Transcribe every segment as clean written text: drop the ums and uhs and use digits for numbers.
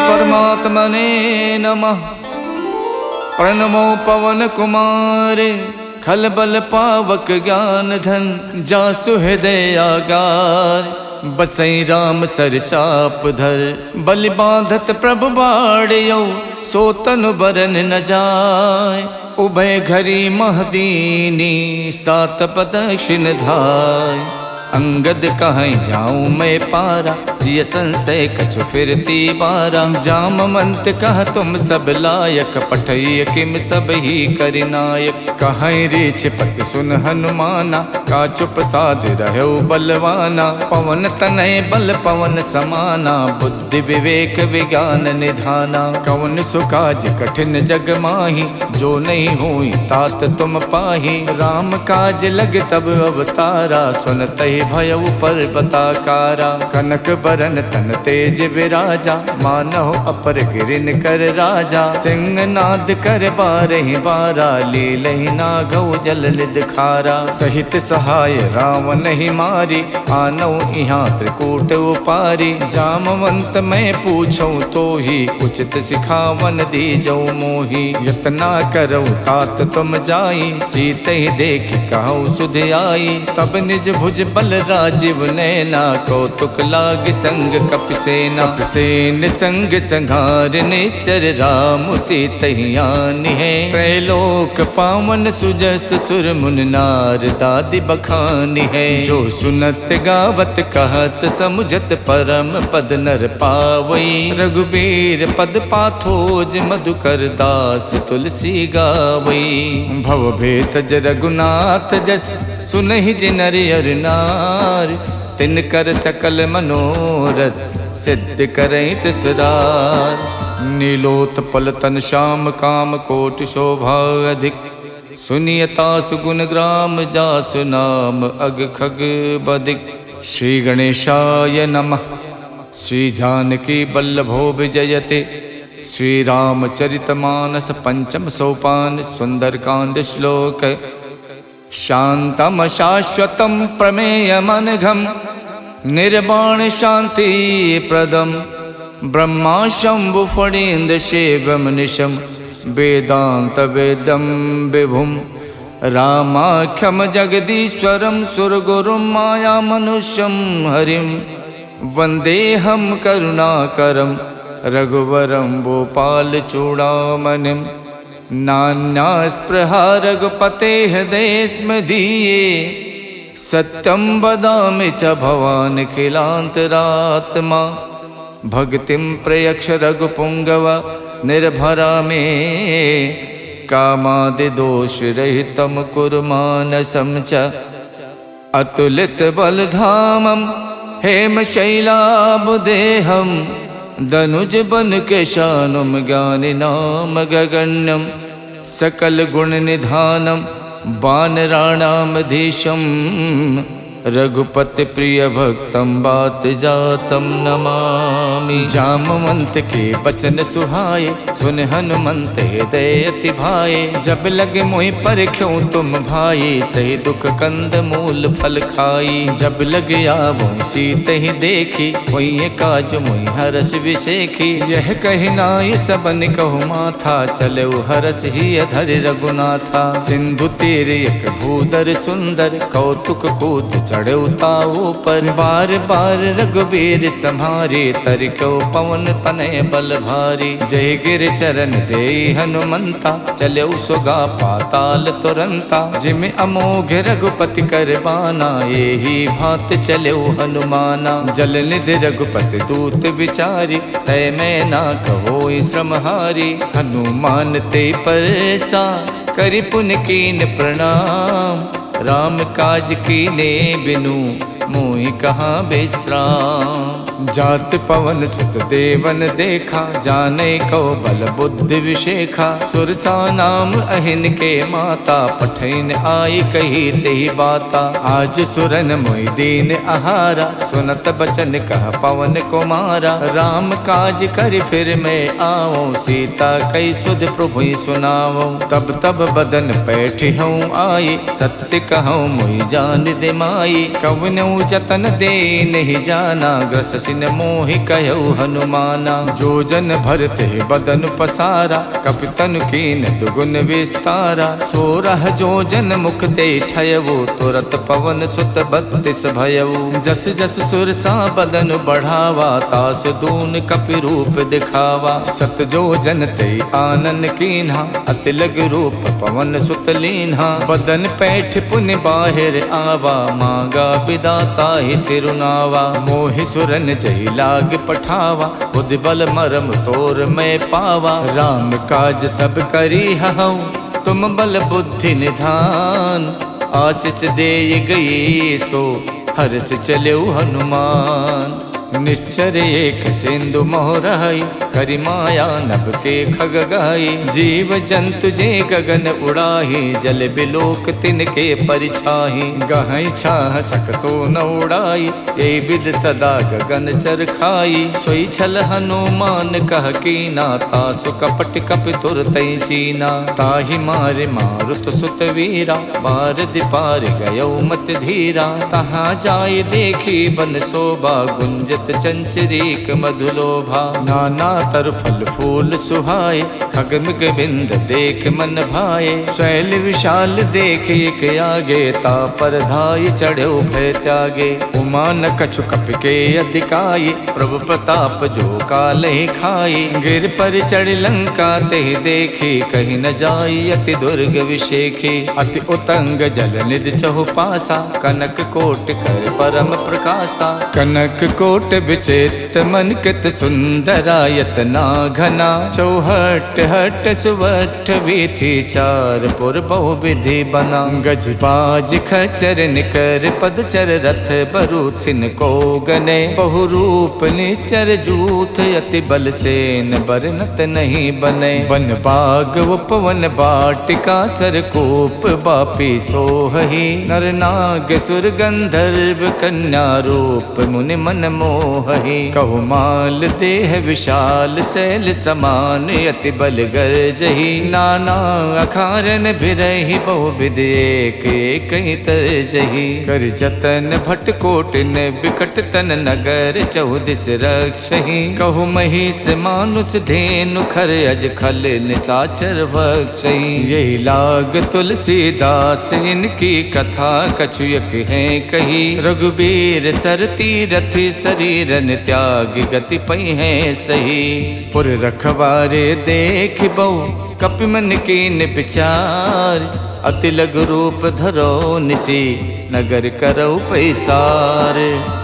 परमात्मने नमः। प्रणमो पवन कुमार खलबल पावक ज्ञान धन जासु हृदय आगार। बसई राम सर चाप धर बलि बांधत प्रभु बाड़ियो सो तनु बरन न जाय। उभय घरी महदीनी सात प्रदक्षिण धाय। अंगद कहीं जाऊं मैं पारा जिय संशय कछु फिरती बारा। जामवंत कह तुम सब लायक पठय किम सब ही करिनायक। कहीं रीछ पति सुन हनुमाना का चुप साध रहो बलवाना। पवन तनय बल पवन समाना बुद्धि विवेक विज्ञान निधाना। कवन सुकाज कठिन जग माही जो नहीं हुई तात तुम पाही। राम काज लग तब अवतारा सुनत भयउ पर्वताकारा। कनक बरन तन तेज विराजा मानव अपर गिरिन कर राजा। सिंह नाद कर बारहि बारा लीलहि नागौ जल निध खारा। सहित सहाय रावण ही मारी आनौ इहाँ त्रिकूट उपारी। जामवंत मैं पूछूं तो ही उचित सिखावन दीजौ मोही। यतना करौ तात तुम जाई सीते ही देख कहु सुध आई। तब निज भुज बल राजीव नैना कौतुक लाग संग कपिसेना। कपिसेन संग संघार निश्चर राम सीतहियान है। त्रैलोक पावन सुजस सुर मुन नार दादि बखान है। जो सुनत गावत कहत समुझत परम पद नर पावई। रघुबीर पद पाथोज मधुकर दास तुलसी गावई। भव भेषज रघुनाथ जस सुनहि जिनर अर नार। तिनकर सकल मनोरथ सिद्ध करई तिसरार। नीलोत्पल तन श्याम काम कोटि शोभा अधिक। सुनियता सुगुण ग्राम जासु नाम अग खग बदिक। श्री गणेशाय नमः। श्री जानकी बल्लभो विजयते। श्री रामचरितमानस पंचम सोपान सुंदरकांड श्लोक। शांतम शाश्वतम प्रमेयमनघम निर्वाण शांति प्रदम। ब्रह्मा शंभु फणीन्द्र शिवम निशम वेदांत वेदम विभुम। रामाख्यम जगदीश्वरम सुरगुरुम माया मनुष्यम हरिम। वंदेहम करुणाकरम रघुवरम भूपाल चूड़ामणिम। नान्यास्पृहा रघुपते हृदय स्म धीये। सत्यं वदामि च भवान् किलान्तरात्मा। भक्तिं प्रयक्ष रघुपुंगव निर्भरा मे। कामादिदोषरहितं कुरु मानसं च। अतुलित बलधामं हेमशैलाभदेहं। दनुज बन केशानुम ज्ञानिनाम गगण्यम। सकल गुण निधानम वानराणामधीशम। रघुपति प्रिय भक्तम बात जातम नमामि। जामवंत के बचन सुहाए सुन हनुमंत हृदय अति भाए। जब लगे मोहि परख्यों तुम भाई सही दुख कंद मूल फल खाई। जब लगे आवो सीत ही देखी वही काज मोहि हरस विशेखी। यह कही नाय सबन कहु माथा चले हरस ही अधर रघुनाथा। सिंधु तीर एक भूधर सुंदर कौतुक कूद चढ़े ताऊ पर। बार बार रघुबीर सम्हारे तरिको पवन तनय बल भारी। जय गिर चरण दे हनुमंता चले सुगा पाताल तुरंता। जिम अमोघ रघुपति कर बाना यही भात चले हनुमाना। जल निधि रघुपति दूत विचारी तय मैं ना कहो श्रमहारी। हनुमान ते परसा करि पुन कीन प्रणाम। राम काज कीने बिनु मोहि कहाँ विश्राम। जात पवन सुत देवन देखा जाने को बल बुद्धि विशेखा। सुरसा नाम अहिन के माता पठैन आई कही तेहि बाता। आज सुरन मोहि दीन आहारा सुनत बचन कह पवन कुमारा। राम काज कर फिर मैं आओ सीता कई सुध प्रभु सुनाओ। तब तब बदन बैठी हूँ आई सत्य कहूँ मोहि जान दिमाई। कवनऊ जतन दे नहीं जाना, ग्रस सिन मोहि कहु हनुमाना। जो जन भरते बदन पसारा, कपितन कीन दुगुन विस्तारा। 16 जो जन मुख ते ठयवो, तुरत पवन सुत 32 भयऊ। जस जस सुरसा बदन बढ़ावा, तास दून कपि रूप दिखावा। 7 जो जन ते आनन कीन्हा, अति लग रूप पवन सुत लीन्हा। बदन पैठ पुन बाहिर आवा, मांगा विदाता ही सिरुनावा। मोहि सुरन जही लाग पठावा, बुद्धि बल मरम तोर मैं पावा। राम काज सब करी हऊँ, तुम बल बुद्धि निधान। आशीष दे गई सो, हर्ष चले हनुमान। निश्चर एक सिंधु मोहराई, करि माया नभ के खग गाई। जीव जंतु जे गगन उड़ाही, जल बिलोक तिनके परिछाही। गहई छाह सक सो न उड़ाई, ए विद सदा गगन चर खाई। सोई छल हनुमान कह कीना, तासु कपट कपि तुरतई चीना। ताहि मारे मारुत सुत वीरा, बार दिपार गयो मत धीरा। तहाँ जाय देखी बन शोभा, गुंजत चंचरीक मधुलोभा। नाना तर फल फूल सुहाए, खगमिग बिंद देख मन भाए। शैल विशाल देख एक आगे, ता पर धाय चढ़ो भय त्यागे। उमा न कछु कपि के अधिकाई, प्रभु प्रताप जो कालहि खाई। गिर पर चढ़ लंका ते देखी, कहीं न जाई अति दुर्ग विशेखी। अति उतंग जल निधि चहु पासा, कनक कोट कर परम प्रकाशा। कनक कोट विचित्र मन कित सुंदरायत ना घना। चौहट हट सुवठ वीथी, चार पुर बहु विधि बना। गज बाज खचर निकर पदचर, रथ बरूथिन को गने। बहु रूप निश्चर जूथ, अति बल सेन बरनत नहीं बने। वन बाग उपवन बाटिका, सरकूप बापी सोहही। नर नाग सुर गंधर्व, कन्या रूप मुनि मन मोहहि। कहु माल देह विशाल, शैल समान अति बल गर्जहि। नाना अखारन बिरहि, बहु विधि एक एक तरजहि। कर जतन भट कोटिन, बिकट तन नगर चौदिस रक्षहि। कहु महिष मानुष धेनु, खर अज खल निसाचर भक्षहि। यही लाग तुलसीदास, इनकी कथा कछुयक है कही। रघुबीर सरती रथि, शरीरन त्याग गति पई है सही। पुर रखवारे देख बहु, कपि मन कीन विचार। अति लघु रूप धरो निसी, नगर करौ पैसार।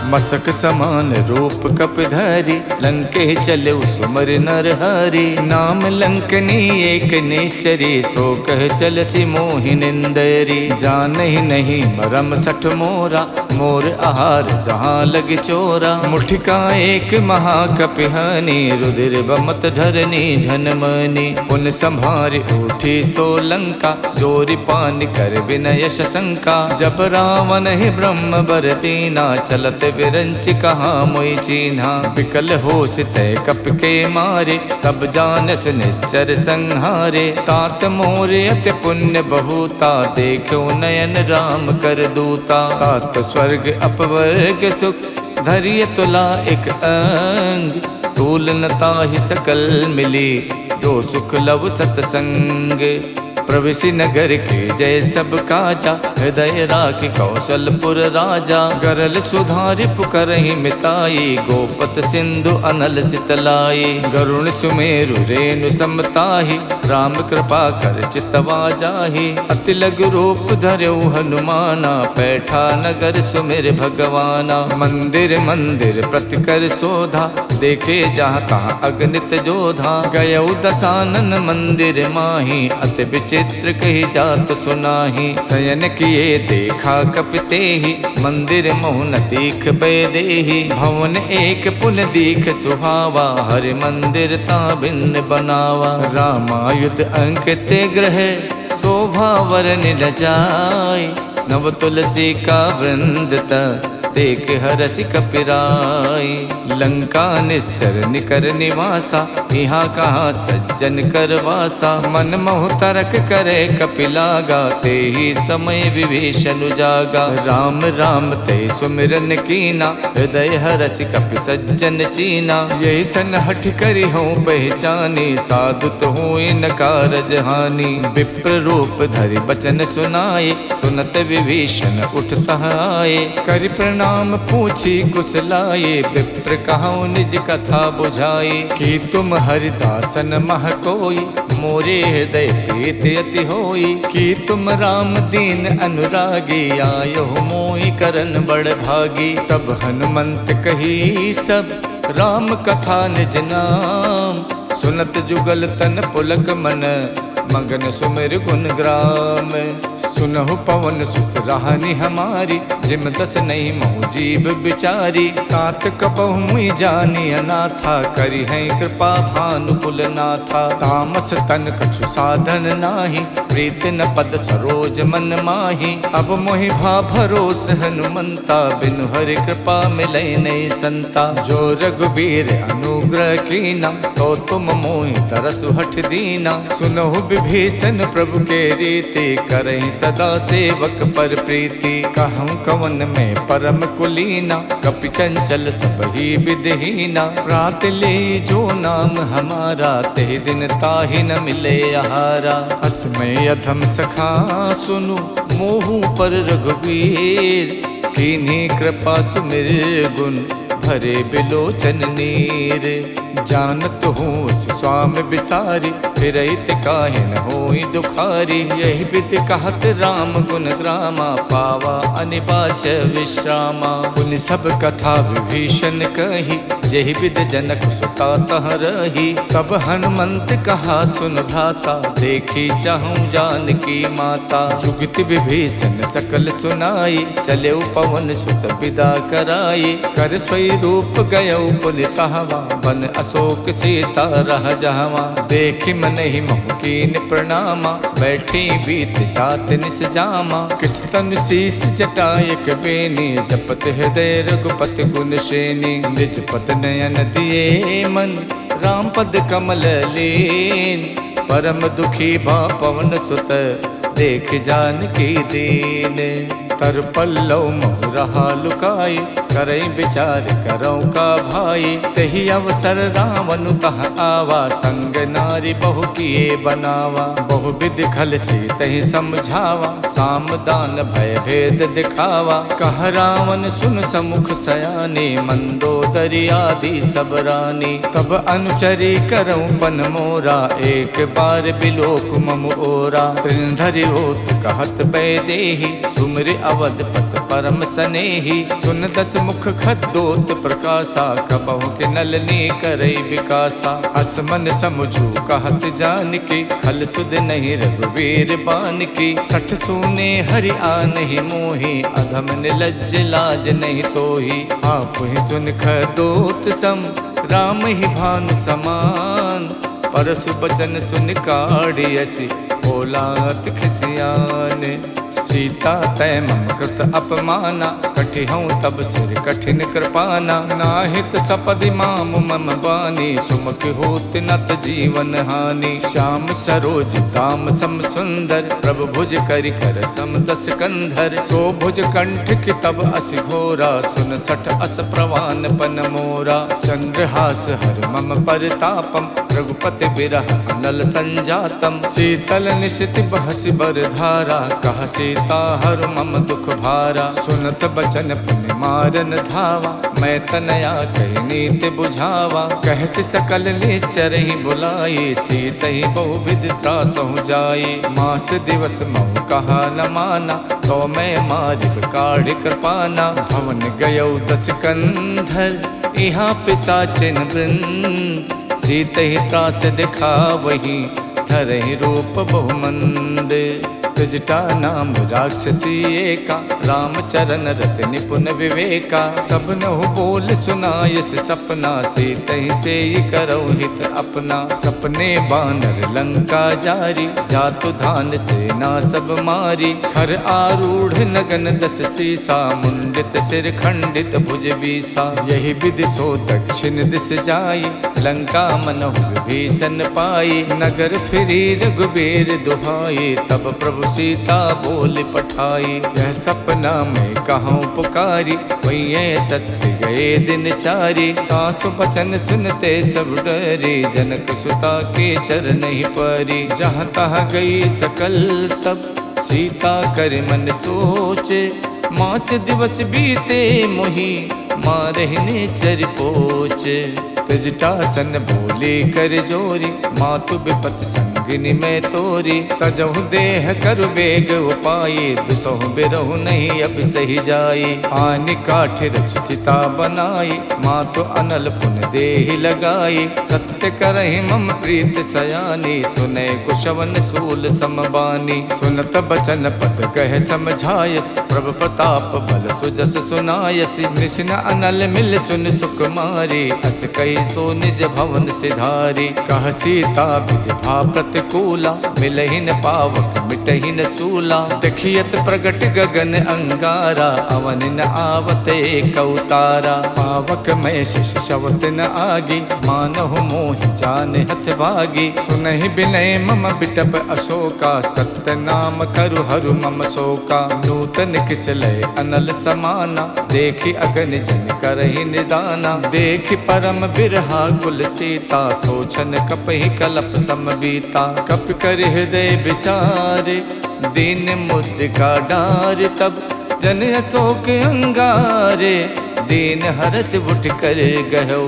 मसक समान रूप कपिधरि, लंके चले सुमर नर हरि। नाम लंकनी एक निश्चरी, सो कह चलसी मोहि निंदरी। जानहि नहीं मरम सठ मोरा, मोर आहार जहाँ लग चोरा। मुठिका एक महाकपिहानी, रुधिर बमत धरनी धनमनी। पुन संभार उठी सो लंका, जोरि पान कर विनय शंका। जब रावण ही ब्रह्म बर दीना, चलत विरंच कहाँ मोई चीन्हा। विकल होश तय कप के मारे, तब जानस निश्चर संहारे। तात मोर अति पुण्य बहुता, देखो नयन राम कर दूता। तात स्वर्ग अपवर्ग सुख, धैर्य तुला एक अंग। तूल न ताहि सकल मिली, जो सुख लव सतसंग। प्रविशि नगर के जय सब काजा, हृदय राख कौशलपुर राजा। गरल सुधारि पुकरहि मिताई, गोपत सिंधु अनल सितलाई। गरुण सुमेरु रेणु समताहि, राम कृपा कर चितवा जाहि। अति लघु रूप धर्यो हनुमाना, पैठा नगर सुमिर भगवाना। मंदिर मंदिर प्रति कर शोधा, देखे जहाँ तहाँ अगणित जोधा। गयौ दसानन मंदिर माही, अति चित्र कही जात सुनाही। शयन किए देखा कपितेहि, मंदिर मोहन दीख बैदेहि। भवन एक पुन दीख सुहावा, हरि मंदिर ता भिन्न बनावा। रामायुध अंकित ग्रह, शोभा वरन न जाय। नव तुलसी का वृंद देख हरसि कपिराई। लंका निस्सर निकर निवासा, यहाँ कहाँ सज्जन कर वासा। मन मोह तरक करे कपिलागा, ते ही समय विभीषण जागा। राम राम ते सुमिरन कीना, हृदय हरसि कपि सज्जन चीना। यही सन हठ करी हूँ पहचानी, साधु तो हूँ इन कारज हानि। विप्र रूप धरि बचन सुनाए, सुनत विभीषण उठता आए। करि प्रणाम पूछी कुशलाए, विप्र कहूँ निज कथा बुझाए। कि तुम हरिदासन मह कोई, मोरे हृदय प्रीत अति होई। कि तुम राम दीन अनुरागी, आयो मोहि करन बड़ भागी। तब हनुमंत कही सब, राम कथा निज नाम। सुनत जुगल तन पुलक मन, मगन सुमिर गुण ग्राम। सुनहु पवन सुत राहनि हमारी, जिम दस नहीं महु जीव बिचारी। तात कपहु मुई जानी अनाथा, करी है कृपा भानुकुल नाथा। तामस तन कछु साधन नाही, प्रीत न पद सरोज मन माही। अब मोहि भा भरोस हनुमंता, बिनु हरि कृपा मिलै नहीं संता। जो रघुबीर अनुग्रह कीना, तो तुम मोहि तरसु हठ दीना। सुनहु विभीषण प्रभु के रीति, करहि सदा सेवक पर प्रीति। कहूँ कवन में परम कुलीना, कपि चंचल सब ही विधहीना। प्रात ले जो नाम हमारा, ते दिन ताहि न मिले आहारा। अस्मय अधम सखा सुनु, मोहु पर रघुवीर। कीन्ही कृपा सुमिर गुण, भरे बिलोचन नीर। जानत हूँ स्वामी बिसारी, फिरहित काहे न होई दुखारी। यही विधि कहत राम गुण ग्रामा, पावा अनिबाच विश्रामा। पुनि सब कथा विभीषण कही, यही विधि जनक सुता तह रही। तब हनुमंत कहा सुन भ्राता, देखी चाहूँ जानकी माता। जुगत विभीषण सकल सुनाई, चले पवन सुत विदा कराई। कर स्वई रूप गयो पुनितहवा, बन अशोक सीता रह जहवा। देखि मन ही मोह कीन प्रणामा, बैठी बीत जात निस जामा। किछ तन शीस जटायक बेनी, जपत हृदय रघुपति गुण श्रेणी। निज पत नयन दिए मन, राम पद कमल लीन। परम दुखी भा पवन सुत, देख जानकी दीन। तर पल्लव मोह रहा लुकाई, करई विचार करौ का भाई। तही अवसर रावण तह आवा, संग नारी बहु किए बनावा। बहु विधि खल से तही समझावा, साम दान भय भेद दिखावा। कह रावण सुन समुख सयानी, मंदोदरी आदि सब रानी। तब अनुचरी करौ पन मोरा, एक बार बिलोक मम ओरा। त्रिनधरि होत कहत बैदेही, सुमिर अवधपत परम सनेही। सुन दस मुख खद्दोत प्रकाशा, कबहु के नलनी करई विकासा। असमन समझू कहत जानकी, खल सुध नहीं रघुवीर बानकी। सठ सूने हरि आनहि मोहि, अधम निलज्ज लाज नहीं तोहि। आप ही सुन खद्दोत सम, राम ही भानु समान। परसु बचन सुन काढ़ियसि, बोलात खिसियान। सीता तय मम कृत अपमाना, कठिहऊँ तब सिर कठिन कृपाना। नाहित सपदि माम मम बानी, सुमुख होत नत जीवन हानि। श्याम सरोज दाम सम सुंदर, प्रभु भुज करि कर सम दस कंधर। सो भुज कंठ की तब असि घोरा, सुन सठ अस प्रवान पन मोरा। चंद्रहास हर मम परतापम, रघुपति बिरह अनल संजातम। शीतल निशित बहसि बर धारा, कह सीता हर मम दुख भारा। सुनत बचन पुनि मारन धावा, मैं तनया कही नीति बुझावा। कहसि सकल निश्चर ही बुलाई, सीत ही बहु विधि त्रासहु जाई। मास दिवस महु कहा न माना, तो मैं मारिब काढ़ कृपाना। भवन गयौ दस कंधर, यहाँ पिशाचिन वृंद। सीत ही त्रास दिखा वही, धरहि रूप बहुमंद। जटा नाम राक्षसी एका, रामचरण रत निपुण विवेका। सबनहु बोल सुनायस सपना, सीतहि से करौ हित अपना। सपने बानर लंका जारी, जातु धान सेना सब मारी। खर आरूढ़ नगन दस सीसा, मुंडित सिर खंडित भुज बीसा। यही विधि सो दक्षिण दिस जाई, लंका मनहु विभीषण पाई। नगर फिरी रघुबीर दुहाई, तब प्रभु सीता बोल पठाई। यह सपना में कहूँ पुकारी, वही सत्य गए दिन चारी। तासु बचन सुनते सब डरे, जनक सुता के चरण ही परी। जहाँ तहाँ गई सकल तब, सीता कर मन सोचे। मास दिवस बीते मोही, मारहिने चर पोचे। तजटासन बोले कर जोरी, मातु विपत संगिनी में तोरी। तजहु देह कर वेग उपाये, दुसहु बिरहु नहीं अब सही जाई। आनि काठ रच चिता बनाई, मातु अनल पुन देहि लगाई। सत्य करहि मम प्रीत सयानी, सुने कुशवन सूल समबानी। सुनत बचन पद कह समझायस, प्रभु प्रताप बल सुजस सुनायस। निसिन अनल मिल सुन सुकुमारी, अस कई सो निज भवन सिधारी। कह सीता विधि भा प्रतिकूला, मिलहि न पावक मिटहि न सूला। देखियत प्रगट गगन अंगारा, अवन न आवत एक अवतारा। पावक में शिष शवत न आगी, मानहु मोहि जान हथ भागी। सुनहि बिनय मम बिटप अशोका, सत्य नाम करु हरु मम शोका। नूतन किसलय अनल समाना, देखि अगन जन करहि निदाना। देखि परम बिरहा कुल सीता, सोचन कपहि कलप समबीता। कप कर हृदय विचारे, दीन मुद्रिका डार। तब जन अशोक अंगारे, दीन हरस उठ कर गयो।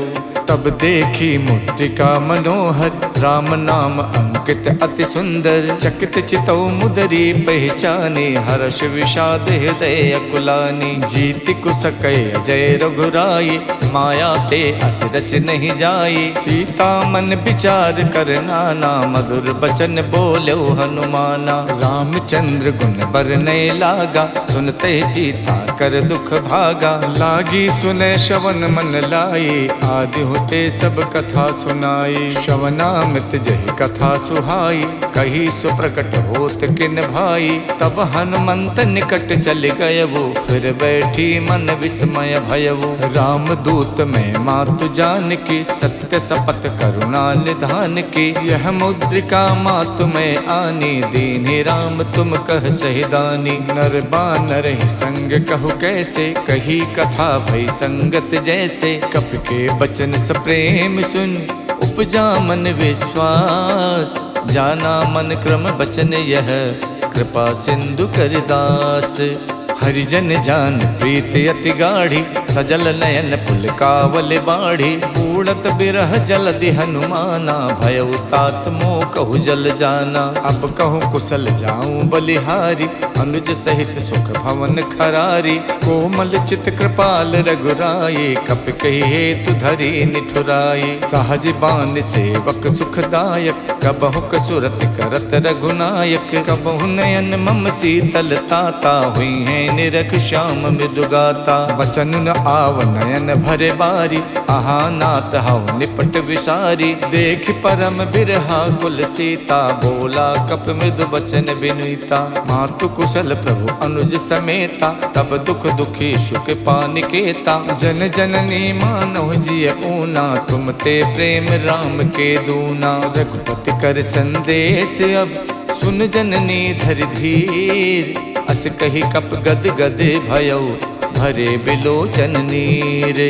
तब देखी मुद्रिका मनोहर, राम नाम अंकित अति सुंदर। चकित चितौ मुदरी पहचानी, हर्ष विषाद हृदय अकुलानी। जीति कुसकय अजय रघुराई, माया ते अस रच नहीं जाई। सीता मन विचार कर नाना, मधुर बचन बोलो हनुमाना। रामचंद्र गुण बरनय लागा, सुनते सीता कर दुख भागा। लागी सुने श्रवण मन लाई, आदि होते सब कथा सुनाई। श्रवणामृत जहि कथा सुहाई, कही सुप्रकट होत किन भाई। तब हनुमंत निकट चल गयवो, फिर बैठी मन विस्मय भयवो। राम दूत में मातु जान की, सत्य शपथ करुणा निधान की। यह मुद्रिका मातु में आनी, दीन्हि राम तुम कह सहिदानी। नर बानर ही संग कहु कैसे, कही कथा भई संगत जैसे। कप के बचन प्रेम सुन, उपजा मन विश्वास। जाना मन क्रम बचन यह, कृपा सिंधु कर दास। हरिजन जान प्रीत अति गाढ़ी, सजल नयन पुलकावल बाढ़ी। उड़त बिरह जलधि हनुमाना, भयउ तात मोह कहु जल जाना। अब कहूँ कुशल जाऊं बलिहारी, अनुज सहित सुख भवन खरारी। कोमल चित कृपाल रघुराई, कप कही हेतु धरी निठुराई। सहज बान सेवक सुखदायक, कबहु कसुरत करत रघुनायक। कबहु नयन मम शीतल ताता, हुई है निरख श्याम मृदुगाता। बचन न आव नयन भरे बारी, आहा नाथ हव निपट विसारी। देख परम बिरहा कुल सीता, बोला कप मृदु बचन बिनुता। मातु कुशल प्रभु अनुज समेता, तब दुख दुखी सुख पानिकेता। जन जननी मानव जिय ऊना, तुम ते प्रेम राम के दूना। रघुपति कर संदेश अब, सुन जननी धर धीर। अस कही कप गद गद भयउ, भरे बिलोचन नीर।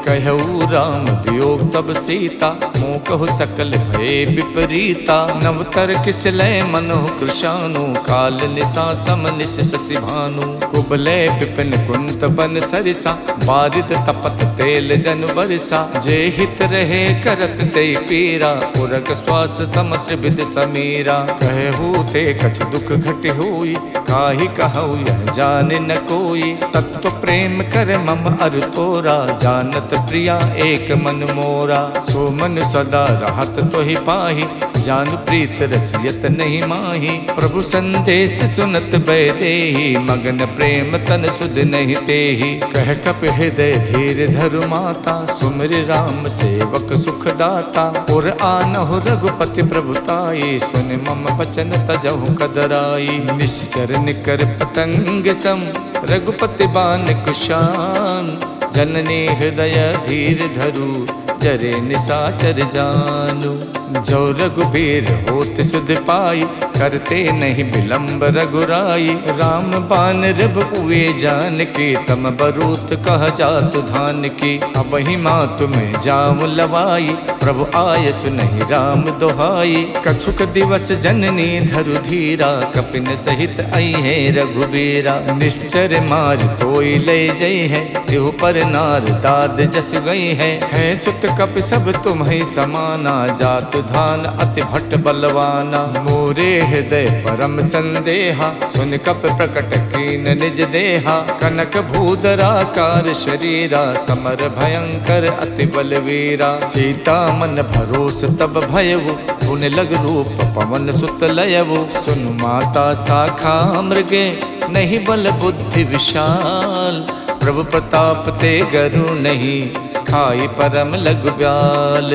कहऊ राम वियोग तब सीता, मोह कहु सकल भय विपरीता। नवतर किसलय मनोह कृशानु, काल निशा सम निश शशि भानु। कुबलय विपिन कुंत बन सरिसा, बारिद तपत तेल जन बरसा। जे हित रहे करत ते पीरा, उरग श्वास समत विद समीरा। कहू ते कछ दुख घट होई, काहि कहऊ यह जाने न कोई। तत्व प्रेम कर मम अर तोरा, जानत प्रिया एक मन मोरा। सो मन सदा रहत तो ही पाही, जानु प्रीत रसियत नहीं माही। प्रभु संदेश सुनत बैदेही, मगन प्रेम तन सुध नहीं तेही। कह कप हृदय धीर धरु माता, सुमिर राम सेवक सुख दाता। और आनहु रघुपति प्रभुताई, सुन मम बचन तजहु कदराई। निश्चर निकर पतंग सम, रघुपति बान कुशान। जननी हृदय धीर धरु, जरे निसाचर जानू। जो रघुबीर होत सुध पाई, करते नहीं विलंब रघुराई। राम बान रब हुए जान की, तम बरूत कह जातु धान की। अब ही माँ तुम्हें जाम लवाई, प्रभु आय सुनहि राम दोहाई। कछुक दिवस जननी धरु धीरा, कपिन सहित आई है रघुबीरा। निश्चर मार तोई ले जई है, तिहु पर नार दाद जस गई है। सुत कप सब तुम्हें समाना, जातु धान अति भट्ट बलवाना। मोरे हृदय परम संदेहा, सुन कप प्रकट कीन निज देहा। कनक भूधराकार शरीरा, समर भयंकर अति बलवीरा। सीता मन भरोस तब भयउ, पुन लग रूप पवन सुत लयउ। सुन माता शाखा मृगे, नहीं बल बुद्धि विशाल। प्रभु प्रताप ते गरु नहीं, खाई परम लघु ब्याल।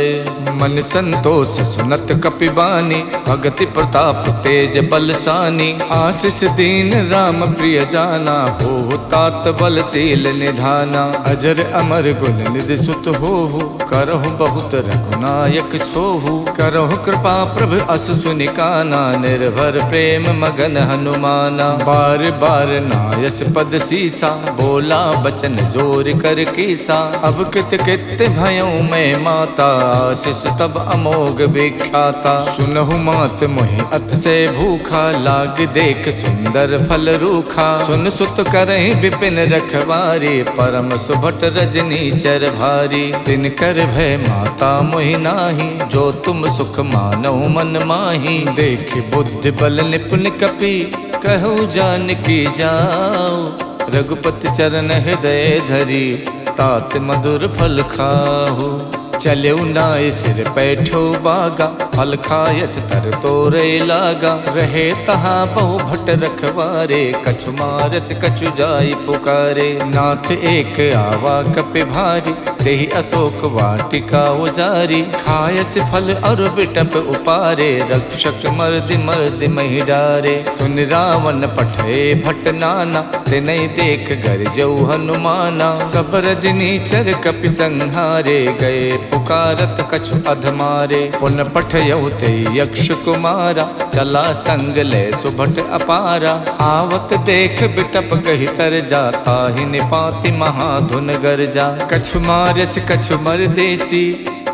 मन संतोष सुनत कपिबानी, भगति प्रताप तेज बलसानी। आशीष दीन राम प्रिय जाना, हो तात बलशील निधाना। अजर अमर गुण निधि सुत होहु, करहु बहुत रघुनायक छोहु। करहु कृपा प्रभु अस सुनिकाना, निर्भर प्रेम मगन हनुमाना। बार बार नायस पद सीसा, बोला बचन जोर कर कीसा। अब कित कित भयउ मैं माता, आशीष तब अमोघ विख्याता। सुनहु मात मोहि अत से भूखा, लाग देख सुंदर फल रूखा। सुन सुत करहि विपिन रखवारी, परम सुभट रजनी चर भारी। तिन कर भय माता मोहि नाही, जो तुम सुख मानौ मन माही। देख बुद्धि बल निपुण कपि, कहु जानकी जाओ। रघुपति चरण हृदय धरी, तात मधुर फल खाहु। चलेउ नाय सिर पैठो बागा, फल खायस तर तोरे लागा। रहे तहाँ बहु भट रखवारे, कछु मारस कछु जाई पुकारे। नाथ एक आवा कपि भारी, देहि अशोक वाटिका उजारी। खायस फल और बिटप उपारे, रक्षक मर्दि मर्दि महि डारे। सुन रावण पठे भट नाना, तिनहि देख गरजऊ हनुमाना। सब रजनी चर कपि संहारे, गए पुकारत कछु अधमारे। पुन पठयउ ते यक्ष कुमारा, चला संग ले सुभट अपारा। आवत देख बिटप कहि तर जाता, ही निपाति महाधुन गरजा। कछु मारस कछु मरदेसी,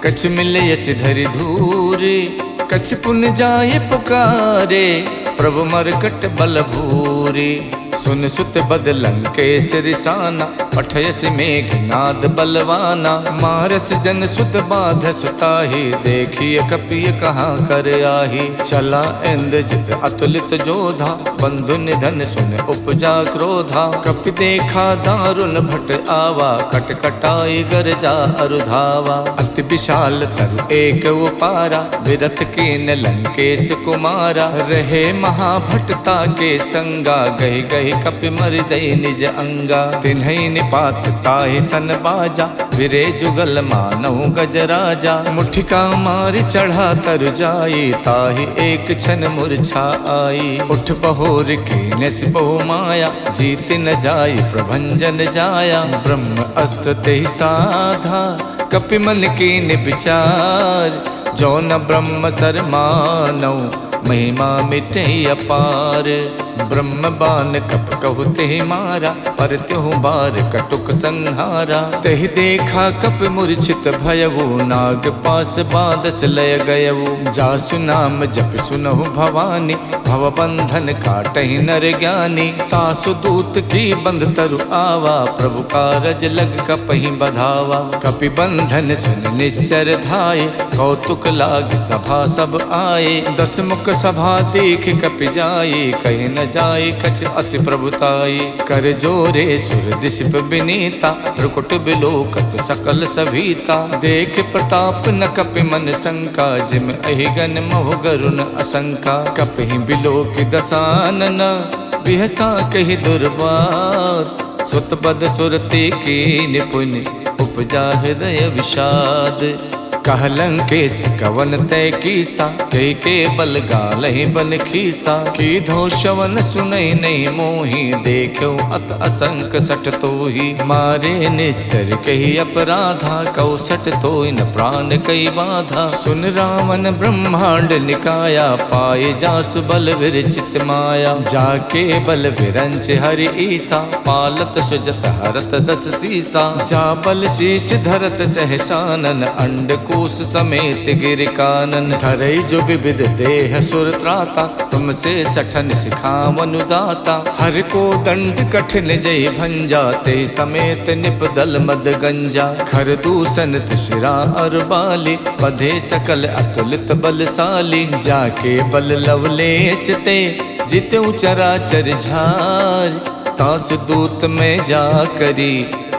कछु मिलयस धरि धूरी। कछु पुन जाय पुकारे, प्रभु मरकट बल भूरी। सुन सुत बदलन के सिरसाना, पठयस मेघनाद बलवाना। मारस जन सुत बाध सुताही, देखिय कपिय कहाँ कर आही। चला इंद्रजित अतुलित जोधा, बंधु निधन सुन उपजा क्रोधा। कपि देखा दारुण भट आवा, कटकटाई गरजा अरुधावा। अति विशाल तरु एक उपारा, विरथ कीन लंकेश कुमारा। रहे महाभटता के संगा, गहि गहि कपि मर दई निज अंगा। तिन्हई निपात ताहि सन बाजा, विरे जुगल मानहु गजराजा। मुठिका मारि चढ़ा तर जाई, ताहि एक क्षण मूर्छा आई। उठ बहोर कीने बहु माया, जीत न जाई प्रभंजन जाया। ब्रह्म अस्त्र तेहि साधा, कपि मन कीन विचार। जो न ब्रह्म सर मानौ, महिमा मिटे अपार। ब्रह्म बान कप कहु तेहि मारा, पर त्यों बार कटुक संहारा। तेहि देखा कप मूर्छित भयउ, नाग पास बादस लय गयउ। जासु नाम जप सुनहु भवानी, भव बंधन काटहि नर ज्ञानी। तासु दूत की बंध तरु आवा, प्रभु कारज लग कपहि बधावा। कपि बंधन सुन निश्चर धाये, कौतुक लाग सभा सब आए। दस मुख सभा देख कपि जाई, कहीं न जाई कछ अति प्रभुताई। कर जोरे सुर दिशप विनीता, भ्रुकुट बिलोकत सकल सभीता। देख प्रताप न कपि मन शंका, जिम अहिगन महु गरुण असंका। कपि बिलोक दसानन, बिहसा कहि दुर्बात। सुत पद सुरते की निपुण, उपजा हृदय विषाद। कहलंकेश कवन तय कीसा, के बल गालहि बन खीसा। की धो शवन सुनई नहीं मोही, देखो अत असंक सट तोही। मारे निश्चर कही अपराधा, कौसट तोय न प्राण कई बाधा। सुन रावण ब्रह्मांड निकाया, पाए जासु बल विरचित माया। जाके बल विरंच हरि ईसा, पालत सुजत हरत दस सीसा। जा बल शीश धरत सहसानन, अंड कोश समेत गिर कानन। धरई जो विविध देह सुर त्राता, तुमसे सठन सिखावन दाता। हर को दंड कठिन जय भंजा, ते समेत निपदल मद गंजा। खर दूषण शिरा और बाली, बधे सकल अतुलित बलशाली। जाके बल लवलेश ते, जिते चराचर झार। तासु दूत में जा करी,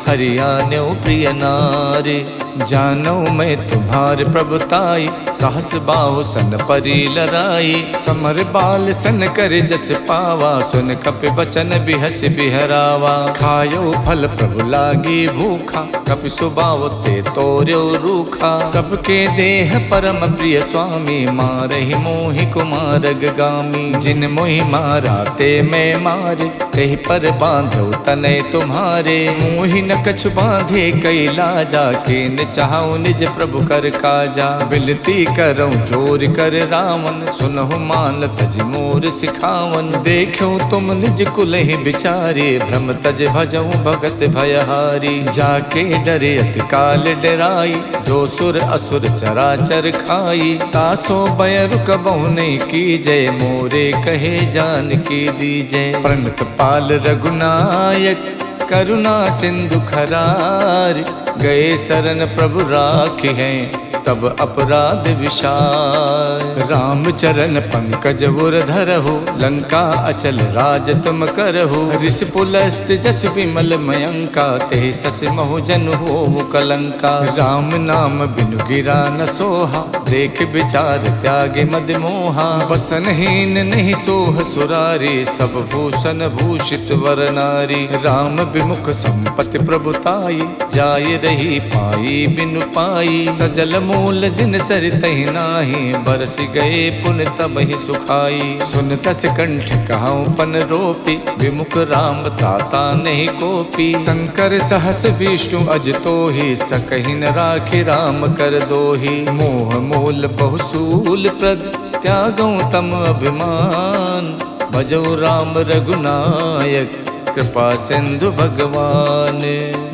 हरियाण्यो प्रिय नारी। जानो मैं तुम्हार प्रभुताई, सहस बाहु सन परी लराई। समर बाल सन कर जस पावा, सुन कपि बचन बिहस बिहरावा। खायो फल प्रभु लागी भूखा, कपि सुबाव ते तोर्यो रूखा। सबके देह परम प्रिय स्वामी, मारहि मोहि कुमारग गामी। जिन मोहि मारा ते मैं मारे, तेहि पर बांधो तनय तुम्हारे। मोहि न कछु बांधे कई लाजा, के चाहूं निज प्रभु कर काजा। बिलती करऊं जोर कर रावण, सुनहु मान तज मोर सिखावन। देखो तुम निज कुल ही बिचारे, भ्रम तज भजऊं भगत भयहारी। जाके डरे अति काल डराई, जो सुर असुर चराचर खाई। तासो भय रुकबहु नहीं कीजय, मोरे कहे जान की दीजय। प्रणत पाल रघुनायक, करुणा सिंधु खरार। गए शरण प्रभु राखी हैं, तब अपराध विशाल। राम चरण पंकज उर धरहु, लंका अचल राज तुम करहु। ऋषि पुलस्त जस विमल मयंका, ते सस महु जन हो कलंका। राम नाम बिनु गिरा न सोहा, देख विचार त्यागे मद मोहा। बसनहीन नहीं सोह सुरारी, सब भूषण भूषित वर नारी। राम विमुख संपत्ति प्रभुताई, जाय रही पाई बिनु पाई। सजल मूल जिन सरितहि नाही, बरस गए पुन तब ही सुखाई। सुन दस कंठ कहाऊं पन रोपी, विमुख राम ताता नहीं कोपी। शंकर सहस विष्णु अज तोहि, सकहि न राखि राम कर दोहि। मोह मूल बहुसूल प्रद, त्यागऊं तम अभिमान। भजौ राम रघुनायक, कृपा सिंधु भगवान।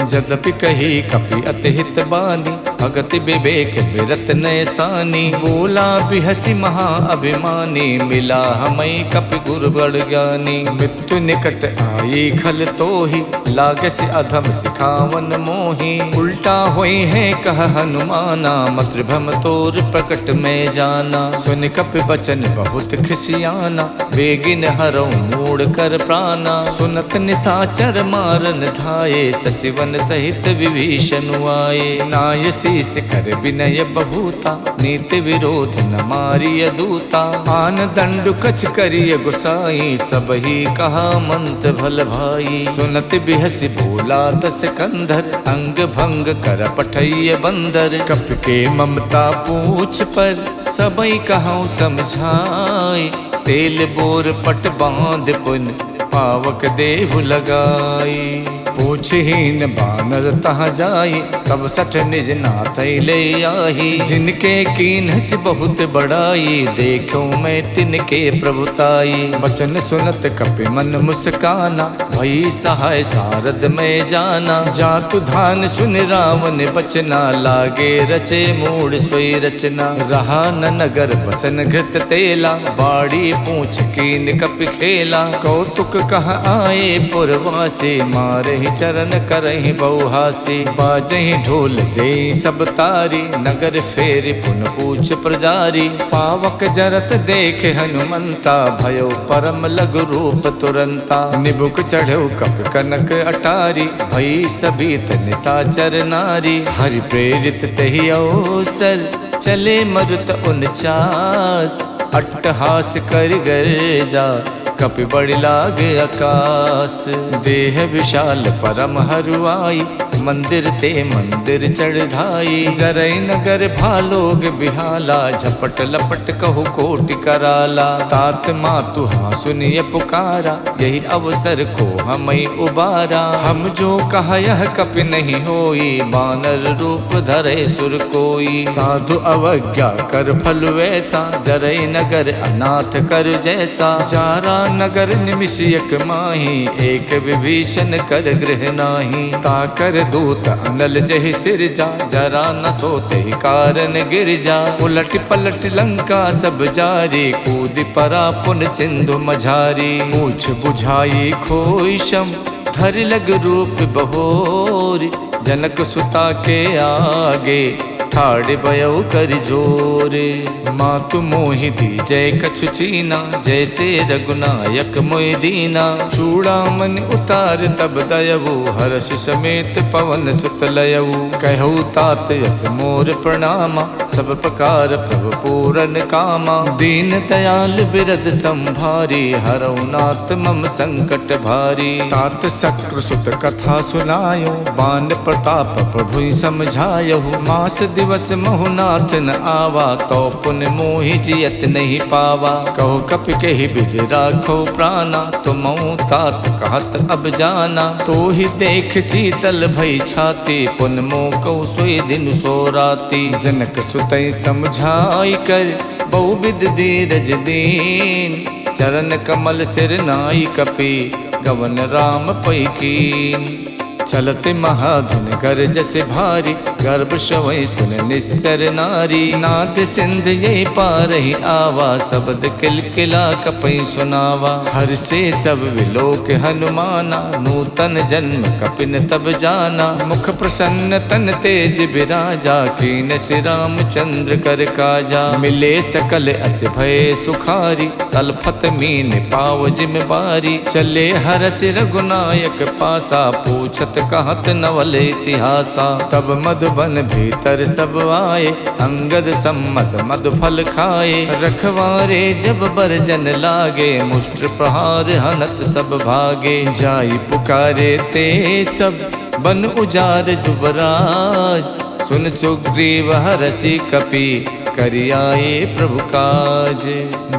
जदपि कही कपि अति हित बानी, भगति विवेक बिरत नयसानी। बोला बिहसी महा अभिमानी, मिला हमें कपि गुरु बड़ ज्ञानी। मृत्यु निकट आई खल तोहि, लागस अधम सिखावन मोहि। उल्टा होई है कह हनुमाना, मातृभम तोर प्रकट में जाना। सुन कपि वचन बहुत खिसियाना, बेगिन हरऊं मूड़ कर प्राणा। सुनत निसाचर मारन धाये, सचिवन सहित विभीषण आए। नाय शीस कर विनय बहुता, नीति विरोध न मारिय दूता। आन दंडु कछ करिय गुसाई, सब ही कहा मंत भल भाई। सुनत बिहस बोला दस कंधर, अंग भंग कर पठैय बंदर। कपि के ममता पूछ पर, सबई कहूँ समझाए। तेल बोर पट बांध पुन, पावक देहु लगाई। पूछहीन बानर तहाँ जाई, तब सठ निज नाथ ले आही। जिनके कीन्हस बहुत बड़ाई, देखो मैं तिनके प्रभुताई। वचन सुनत कपि मन मुस्काना, भई सहाय सारद में जाना। जातु धान सुन रावण बचना, लागे रचे मूड सोई रचना। रहा न नगर बसन घृत तेला, बाड़ी पूछ कीन कपि खेला। कौतुक कह आए पुरवासी, मारे चर चरण करहि बहुहासी। बाजहि ढोल दे सब तारी, नगर फेरि पुन पूछ प्रजारी। पावक जरत देख हनुमंता, भयो परम लघु रूप तुरंता। निबुक चढ़ो कप कनक अटारी, भई सभीत निशाचर नारी। हरि प्रेरित तहि अवसर, चले मरुत 49। अट्टहास कर गर्जा, कपि बड़ लाग आकाश। देह विशाल परम हरुआई, मंदिर ते मंदिर चढ़ाई। जरई नगर भालोग बिहाला, झपट लपट कहु कोटि कराला। तात मातु हाँ सुनिए पुकारा, यही अवसर को हमें उबारा। हम जो कहा यह कपि नहीं होई, बानर रूप धरे सुर कोई। साधु अवज्ञा कर फल वैसा, जरई नगर अनाथ कर जैसा। जारा नगर निमिषयक माही, एक विभीषण कर गृह नाही। ताकर दूत अनल जहि सिरजा, जरा न सोते कारण गिर जा। उलट पलट लंका सब जारी, कूद परा पुन सिंधु मझारी। पूछ बुझाई खोई शम, धर लग रूप बहोर। जनक सुता के आगे, ठाड़ भयो कर जोरे। मातु मोहि दीजै कछु चीना, जैसे रघुनायक मोहि दीना। चूड़ामन उतार तब दयवु, हर्ष समेत पवन सुत लयवु। कहु तात यस मोर प्रणामा, सब प्रकार प्रभु पूरन कामा। दीन दयाल बिरद संभारी, हरऊ नाथ मम संकट भारी। तात शक्रु सुत कथा सुनायो, बान प्रताप प्रभु समझायो। मास दिवस महुनाथ न आवा, तो पुन मोहि जियत नहीं पावा। कहो कपि कहि विधि राखो प्राणा, तुम तात कहत अब जाना। तो ही देख शीतल भई छाती, पुन मोह कहु सोई दिन सो राती। जनक सुतई समझाई कर, बहुविध धीरज दीन। चरण कमल सिर नाई कपि, गवन राम पै कीन। चलते महाधुन गरजस भारी, गर्भ शवै सुन निश्चर नारी। नाद सिंध ये पारहि आवा, शब्द किलकिला कपि सुनावा। हर से सब विलोक हनुमाना, नूतन जन्म कपिन तब जाना। मुख प्रसन्न तन तेज बिराजा, कीन श्री रामचंद्र कर काजा। मिले सकल अति भय सुखारी, तलफत मीन पाव जिम बारी। चले हरस रघुनायक पासा, पूछत कहत नवल इतिहासा। तब मधुबन भीतर सब आए, अंगद सम्मत मधु फल खाए। रखवारे जब बरजन लागे, मुष्ट प्रहार हनत सब भागे। जाई पुकारे ते सब, बन उजार जुबराज। सुन सुग्रीव हरषि कपि, करियाए प्रभु काज।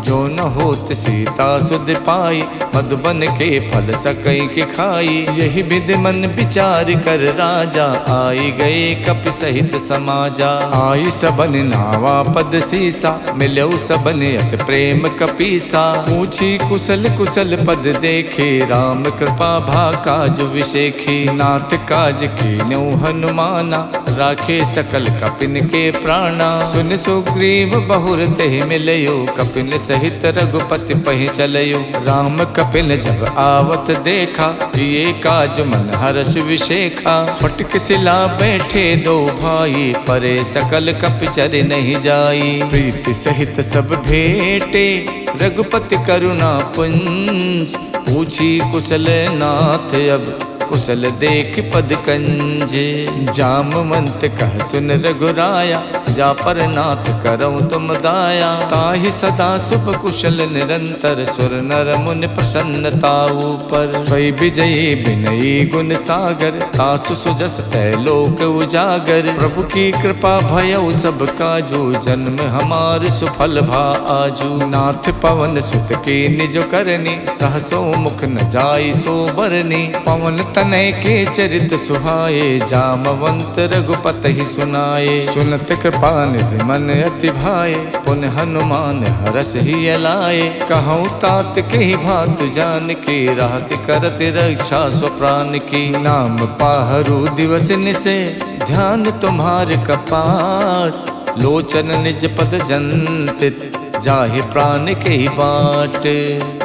जो न होत सीता सुध पाई, मधुबन के फल सकई के खाई। यही विधि मन विचार कर राजा, आई गए कपि सहित समाजा। आई सबन नावा पद सीसा, मिलऊ सबन अत प्रेम कपीसा। पूछी कुशल कुशल पद देखे, राम कृपा भा काज विशेखी। नाथ काज कीन्यौ हनुमाना, राखे सकल कपिन के प्राणा। सुन सुग्रीव बहुर तेहि मिलयो, कपिन सहित रघुपति पहि चलयो। राम कपिन जब आवत देखा, ये काज मन हर्ष विशेखा। फटक सिला बैठे दो भाई, परे सकल कपि चर नहीं जाई। प्रीति सहित सब भेटे, रघुपति करुणा पुंज। पूछी कुशल नाथ अब, कुशल देख पद कंज। जामवंत कह सुन रघुराया, जा पर नाथ करऊँ तुम दाया। ताहि सदा शुभ कुशल निरंतर, सुर नर मुनि प्रसन्नता ऊपर। स्वै विजयी विनयी गुण सागर, तासु सुजस तै लोक उजागर। प्रभु की कृपा भयउ सब काजू, जन्म हमार सुफल भा आजू। नाथ पवन सुत के निज करनी, सहसो मुख न जाई सो बरनी। पवन तनय के चरित सुहाए, जामवंत रघुपति ही सुनाए। सुनत कृपा निधि मन अति भाए, पुन हनुमान हरस ही अलाए। कहूँ तात के ही भातु जान के, राहत करत रक्षा स्वप्राण की। नाम पाहरु दिवस निसे, ध्यान तुम्हार कपाट। लोचन निज पद जंतित, जाहि प्राण के ही बाट।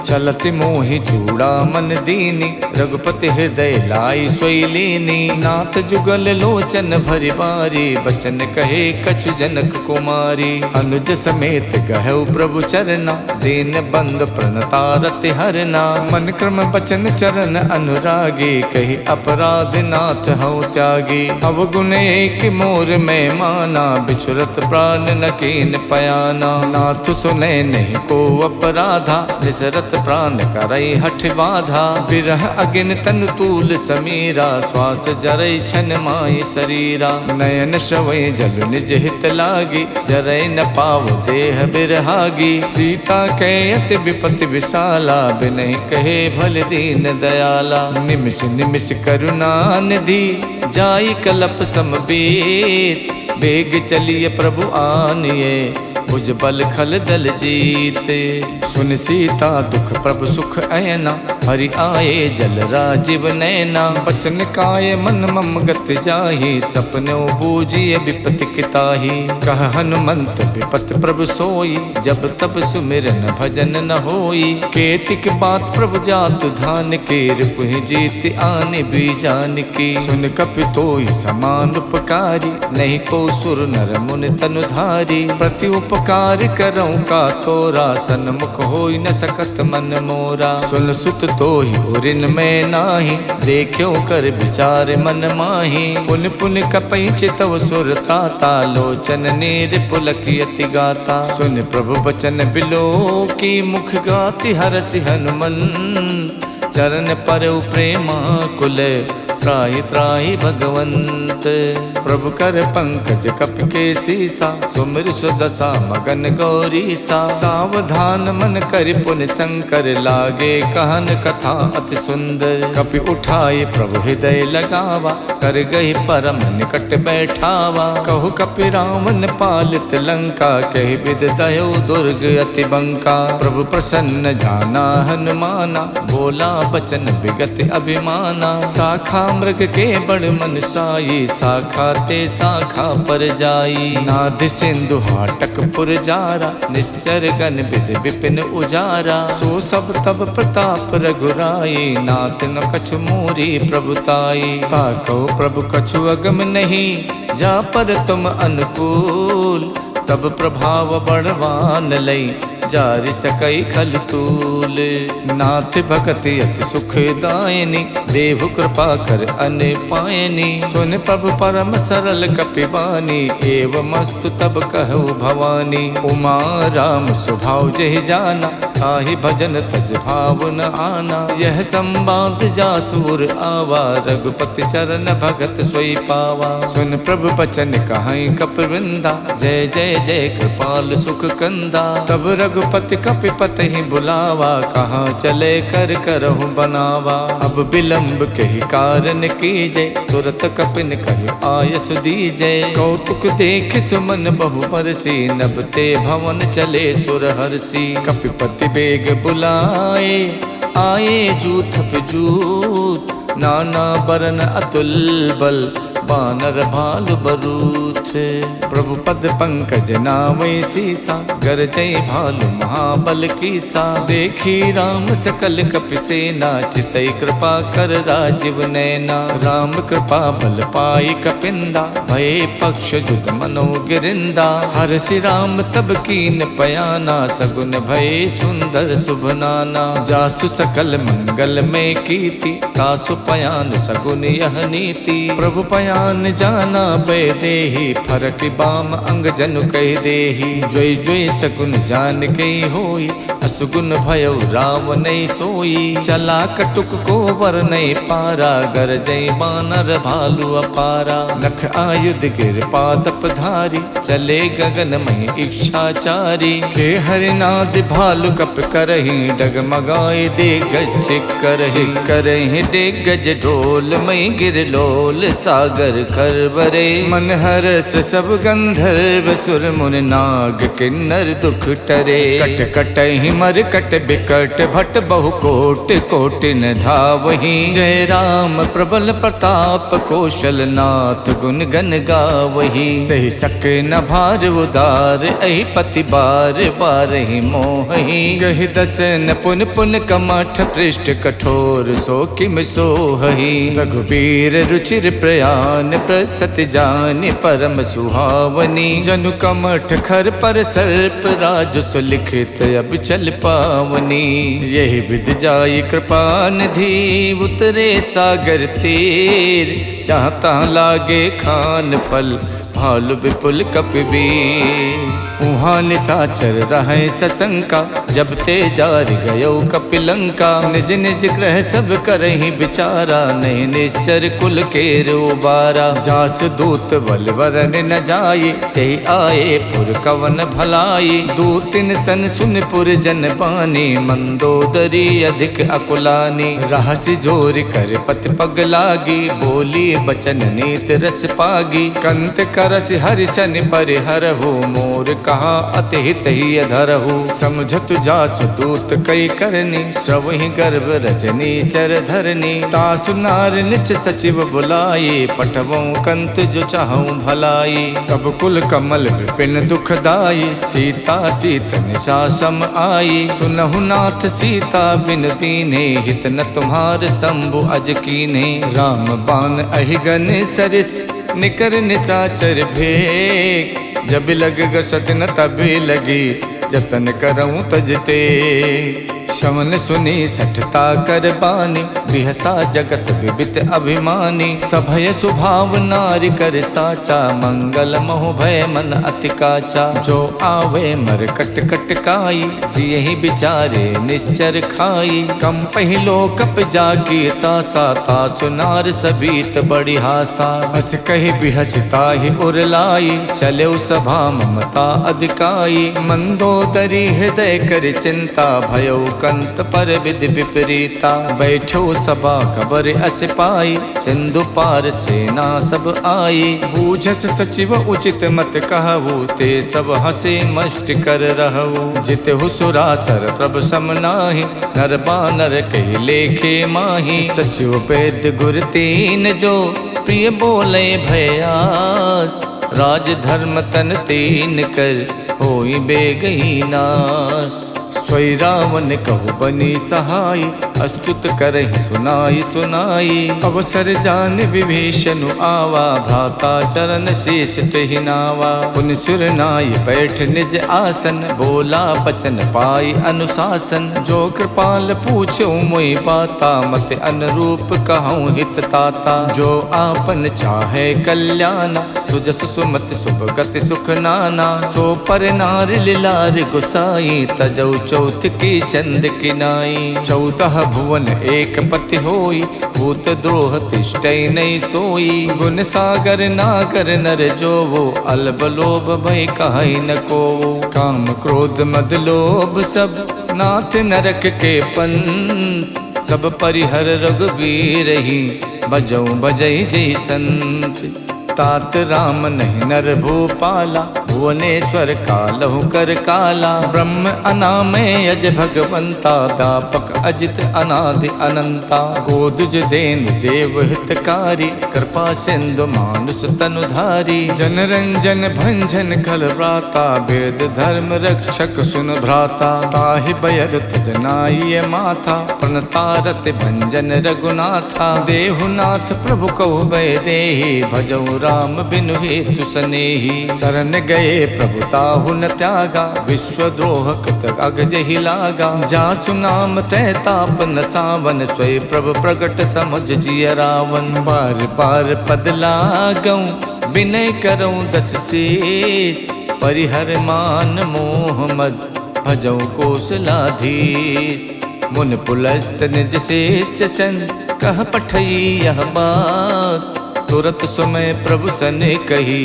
चलत मोहि चूड़ा मन दीनी, रघुपति हृदय लाई सोई लीनी। नाथ जुगल लोचन भरि बारी, बचन कहे कछु जनक कुमारी। अनुज समेत गहु प्रभु चरना, दीन बंद प्रणतारति हरना। मन क्रम बचन चरण अनुरागी, कही अपराध नाथ हऊ त्यागी। अवगुण एक मोर में माना, बिछुरत प्राण न कीन पयाना। नाथ सुने नहीं को अपराधा, निसरत प्राण करई हठ बाधा। बिरह अगिन तन तूल समीरा, श्वास जरई छन माई शरीरा। नयन श्रवै जल निज हित लागी, जरै न पाव देह बिरहागी। सीता के अति विपति विशाला, बिनहि कहे भल दीन दयाला। निमिष निमिष करुणा निधि, जाई कलप समबीत। बेग चलिए प्रभु आनिए, भुज बल खल दल जीते। सुन सीता दुख प्रभु सुख ऐना, हरि आए जल राजीव नैना। बचन काय मन मम गत जाहि, सपनो बूझिए विपति किताहि। कह हनुमंत विपत प्रभु सोई, जब तब सुमिरन भजन न होई। केतिक बात प्रभु जातु धान के, रिपुहि जीत आने भी जान की। सुन कपितोई समान उपकारी, नहीं को सुर नर मुनि तनुधारी। प्रति उपकार करऊँ का तोरा, सन्मुख होई न सकत मन मोरा। सुन सुत तो ही उरिन में नाही, देखो कर विचार मन माही। पुन पुन कपई चितव सुर ताता, लोचन नीर पुलकियति गाता। सुन प्रभु बचन बिलो की, मुख गाति हरसि हनुमंत। चरण पर प्रेमा कुल, त्राहि त्राहि भगवंत। प्रभु कर पंकज कपि के सीसा, सुमिर सुदशा मगन गौरीसा। सावधान मन कर पुन शंकर, लागे कहन कथा अति सुंदर। कपि उठाए प्रभु हृदय लगावा, कर गई परम निकट बैठावा। कहु कपि रावण पालित लंका, कहि विद दयो दुर्ग अति बंका। प्रभु प्रसन्न जाना हनुमाना, बोला बचन विगत अभिमाना। शाखा मृग के बड़ मन साई, शाखा ते शाखा पर जाई। नाद सिंधु हाटक पुर जारा, निश्चर गण विद विपिन उजारा। सो सब तब प्रताप रघुराई, नाथ न कछु मोरी प्रभुताई। ताको प्रभु कछु अगम नहीं, जा पर तुम अनुकूल। तब प्रभाव बड़वान लई, जारि सकई खल तूल। नाथ भगति अति सुखदायनी, देव कृपा कर अन पायनी। सुन प्रभु परम सरल कपिवानी, एवं मस्तु तब कहु भवानी। उमा राम स्वभाव जहि जाना, ताहि भजन तज भाव न आना। यह संवाद जासुर आवा, रघुपति चरण भगत सोई पावा। सुन प्रभु बचन कहाई कपिवृंदा, जय जय जय कृपाल सुख कंदा। तब रघुपति कपिपत ही बुलावा, कहाँ चले कर करहु बनावा। अब विलंब कही कारण कीजय, तुरत कपिन कही आयस दीजय। कौतुक देख सुमन बहु बरसी, नभ ते भवन चले सुर हरसी। कपिपति बेग बुलाए, आए जूथ जूत। नाना बरन अतुल बल, बानर भालु बरूथ। प्रभु पद पंकज नावै सीसा, गरजै भालु महाबल कीसा। देखी राम सकल कपि सेना, चितई कृपा कर राजीव नैना। राम कृपा बल पाई कपिंदा, भये पक्ष जुग मनो गिरिंदा। हरषि राम तब कीन पयाना, सगुन भये सुंदर शुभ नाना। जासु सकल मंगल में कीति, तासु पयान सगुन यह नीति। प्रभु पयान जाना बै देहि, फरक बाम अंग जनु कह देहि। जोई जोई सगुन जान के होई, असुगुन भयो राम नहीं सोई। चला कटुक को वर नहीं पारा, गरजई बानर भालु अपारा। नख आयुध गिर पादप धारी, चले गगन में इच्छाचारी। खे हरिनाद भालु कप करहि, डगमगाए दिग्गज करहि। करहि दिग्गज ढोल मई गिर लोल, सागर सागर खरबरे। मन हरस सब गंधर्व सुर मुनि नाग किन्नर दुख टरे। कट कट ही मर कट बिकट भट बहु कोट कोटि न धावहि। जय राम प्रबल प्रताप कौशल नाथ गुण गन गावहि। सही सके न भार उदार अहि पति बार बार ही मोहि। गहि दसन पुन पुन कमठ पृष्ठ कठोर सो किम सोहि। रघुबीर रुचिर प्रयान प्रस्तुति जानि परम सुहावनी। जनु कमठ खर पर सर्प राज सुलिखित अब चल पावनी। यही विध जाई कृपा निधि उतरे सागर तीर। जहाँ तहाँ लागे खान फल भालु विपुल कपिबीर। उहाँ निशाचर रहे सशंका जब ते जार गयो कपिलंका। निज निज ग्रह सब करहि विचारा नहीं निश्चर कुल के रोबारा। जास दूत बल वरन न जाये ते आए पुर कवन भलाई। दूतिन सन सुन पुर जन बानी मंदोदरी अधिक अकुलानी। रहसि जोर कर पति पग लागी बोली बचन नीत रस पागी। कंत करस हरिशन परिहरहु मोर कहा अति हित ही अधरहु। समझत जासु दूत कई करनी सब ही गर्भ रजनी चर धरनी। तासु नार निच सचिव बुलाये पठवों कंत जो चाहूं भलाई। तब कुल कमल विपिन दुखदाई सीता सीत निशा सम आई। सुनहु नाथ सीता बिन दीने हित न तुम्हार शंभु अज कीने। राम बाण अहिगन सरिस निकर निशाचर भेक। जब लग गसत न तभी लगी जतन करऊं तजते। शवन सुनी सठता कर बानी बिहसा जगत विबित अभिमानी। सभय स्वभाव नारी कर साचा मंगल मोह भय मन अति काचा। जो आवे मर कट कट काई यही बिचारे निश्चर खाई। कम पहिलो कप जाकी तासा तासु नार सबीत बड़ी हासा। हस कही बिहसता ही उरलाई चले सभा ममता अधिकाई। मंदोदरी हृदय कर चिंता भयो कंत पर विधि विपरीता। बैठो सभा खबर अस पाई सिंधु पार सेना सब आई। बूझस सचिव उचित मत कहु ते सब हसे मष्ट कर रहु। जित हुसुरासर प्रभ सम नाही नर बानर कहि लेखे माही। सचिव पेद गुर तीन जो प्रिय बोले भयास। राज धर्म तन तीन कर होई बेगही नास। सोई रावण कहु बनी सहाय अस्तुत करहि सुनाई सुनाई। अवसर जान विभीषण आवा भ्राता चरण शीस तेहि नावा। पुन सुर नाय बैठ निज आसन बोला बचन पाई अनुशासन। जो कृपाल पूछो मोहि बाता मत अनुरूप कहूँ हित ताता। जो आपन चाहे कल्याण सुजस सुमत शुभ गति सुख नाना। सो पर नार लिलार गुसाई तजौ चौथ की चंद किनाई। 14 भुवन एक पति होई भूत द्रोह तिष्ठै नहीं सोई। गुण सागर नागर नर जो वो अल्ब लोभ भय कहि न को। काम क्रोध मद लोभ सब नाथ नरक के पंथ। सब परिहर रघुबीर ही बजौ बजै जय संत। तात राम नहीं नर भूपाला भुवनेश्वर कालहु कर काला। ब्रह्म अनामय अज भगवंता व्यापक अजित अनादि अनंता। गोदुज देन देव हितकारी कृपा सिंधु मानुष तनुधारी। जन रंजन भंजन खल व्राता वेद धर्म रक्षक सुन भ्राता। ताहि बयर तजनाय माथा प्रणतारत भंजन रघुनाथा। देहुनाथ प्रभु कहु भय देहि भजौ राम बिनु हेतु सनेही। शरण गए प्रभु ताहु न त्यागा विश्वद्रोह कृत अगजहि लागा। जासु नाम तै ताप न सावन स्वय प्रभु प्रगट समझ जिय रावण। बार बार पद लागऊं विनय करऊं दस शीस। परिहर मान मोह मद भजऊं कौशलाधीश। मुन पुलस्त निज शेष सन कह पठई यह बात। तुरत समय प्रभु सन कही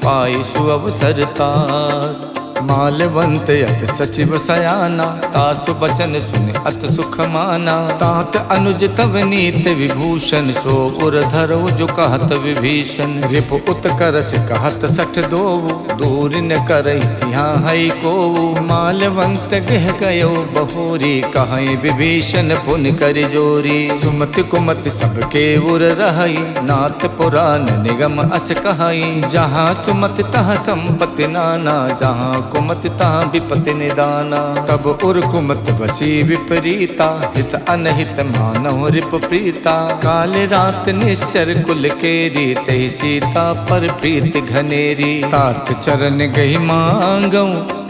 पाई सु अवसर तात। मालवंत अत सचिव सयाना, तासु बचन सुन अत सुख माना। तात अनुज तव नीत विभूषण, सो उर धरो जो कहत विभीषण। रिप उत्कर्ष कहत सठ दोवु, दूर न करहि यहाँ है को। मालवंत गह गयो बहोरी, कहीं विभीषण पुन कर जोरी। सुमति कुमति सबके उर रहई, नाथ पुराण निगम अस कहई। जहाँ सुमति तहाँ संपत्ति नाना, जहाँ कुमति तहाँ विपत्ति निदाना। तब उर कुमति बसी विपरीता, हित अनहित मानव रिप प्रीता। काल रात निश्चर कुल केरी, तही सीता पर प्रीति घनेरी। तात चरण गही मांगऊ,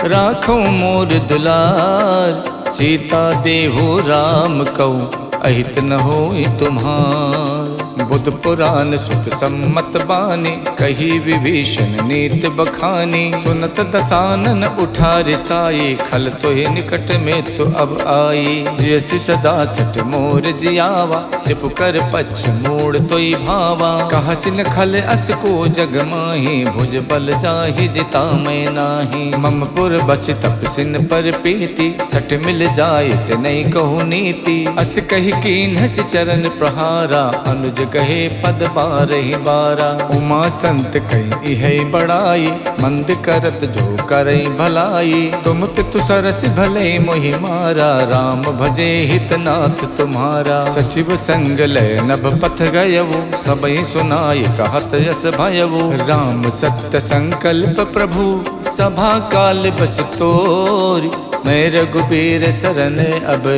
राखो मोर दुलार। सीता देहु राम कहूँ, अहित न होई तुम्हार। बुद्ध पुराण सुत सम्मत बानी, कही विभीषण नीत बखानी। सुनत दसानन उठा रिसाई, खल तो ही निकट में तो अब आई। जैसी सदा सट मोर जियावा, रिप कर पक्ष मोड़ तो भावा। कहसिन खल अस को जग माही, भुज बल जाहि जिता मैं नाही। मम पुर बस तपसिन पर पीति, सट मिल जाए ते नहीं कहू नीति। अस कही कीन हस चरण प्रहारा, अनुज कहे पद बारहि बारा। उमा संत कही है बड़ाई, मंद करत जो करई भलाई। तुम पितु सरस भले मोहि मारा, राम भजे हितनाथ तुम्हारा। सचिव संग लय नभ पथ गयवु, सबई सुनाई कहत यस भयवु। राम सत्य संकल्प प्रभु, सभा काल बस तोरी। मैं रघुबीर सरन अब,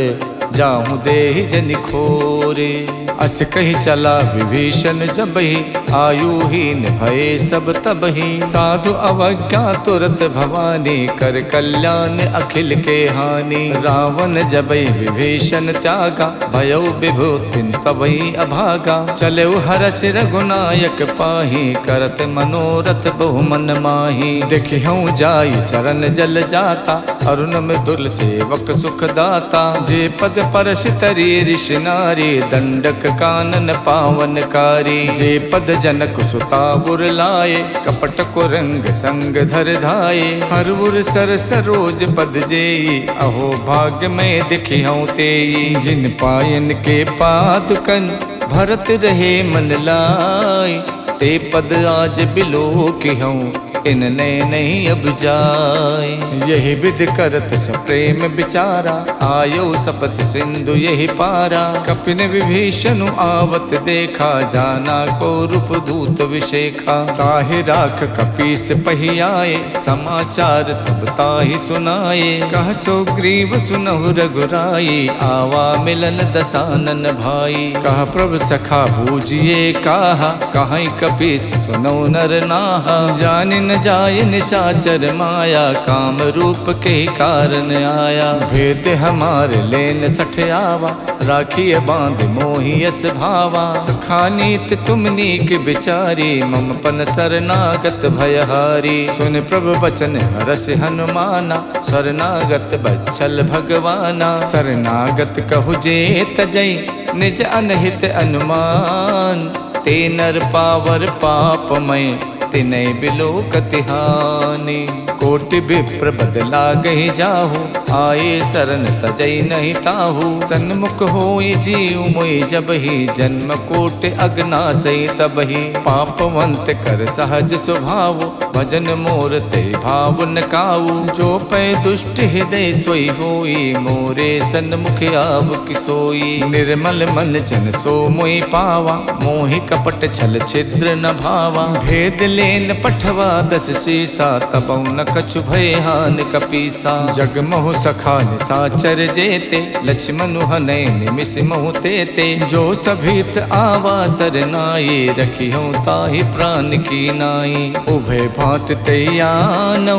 जाहूँ देहि जनि खोरे। अस कही चला विभीषण जबहि, आयुहीन भये सब तबहि। साधु अवज्ञा तुरत भवानी, कर कल्याण अखिल के हानि। रावण जबहि विभीषण त्यागा, भयो विभूतिन तबहि अभागा। चले हरस रघुनायक पाही, करत मनोरथ बहु मन माही। देखिहूँ जाई चरण जल जाता, अरुण मृदुल सेवक सुख दाता। जे पद परश तरी ऋषि नारी, दंडक कानन पावनकारी। जे पद जनक सुता गुर लाए, कपट को रंग संग धर धाये। हर उर सर सरोज पद जेई, अहो भाग्य में दिखिहूँ तेई। जिन पायन के पादुकन, भरत रहे मन लाई। ते पद आज बिलो किहूँ, इनने नहीं अब जाए। यही विध करत सप्रेम विचारा, आयो सपत सिंधु यही पारा। कपिन विभीषण आवत देखा, जाना को रूप दूत विशेखा। ताहि राख कपीस पही आए, समाचार तब ताहि सुनाए। कह सो ग्रीव सुनहु रघुराई, आवा मिलन दसानन भाई। कह प्रभु सखा बूझिए काहा, कहीं कपीस सुनौ नर नाहा। जानि न जाय निशाचर माया, काम रूप के कारण आया। भेद हमारे लेन सठ आवा, राखिए बांध मोहियस भावा। सखानीत तुम नीक बिचारी, मम पन शरणागत भयहारी। सुन प्रभु बचन हरस हनुमाना, शरणागत बच्छल भगवाना। शरणागत कहु जे तजई, निज अनहित अनुमान। ते नर पावर पापमय, तिनै बिलो कतिहानि। कोटि विप्र बदला गही जाहू, आए शरण तजई नहीं ताहू। सन्मुख होई जीव मोहि जबहि, जन्म कोटि अगनासई तबहि। पापवंत कर सहज स्वभाव, भजन मोर ते भाव न काऊ। जो पै दुष्ट हृदय सोई होई, मोरे सन्मुख आव किसोई। निर्मल मन जन सो मोहि पावा, मोहि कपट छल छिद्र न भावा। भेद लेन पठवा दस सीसा, तबौ न कछु भय हान कपीसा। जग मोह सखा निसाचर जेते, लक्ष्मण हनय निमिष मोह तेते। जो सभीत आवा सरनाई, रखिहूँ ताहि प्राण की नाई। उभय भांत तैयानौ,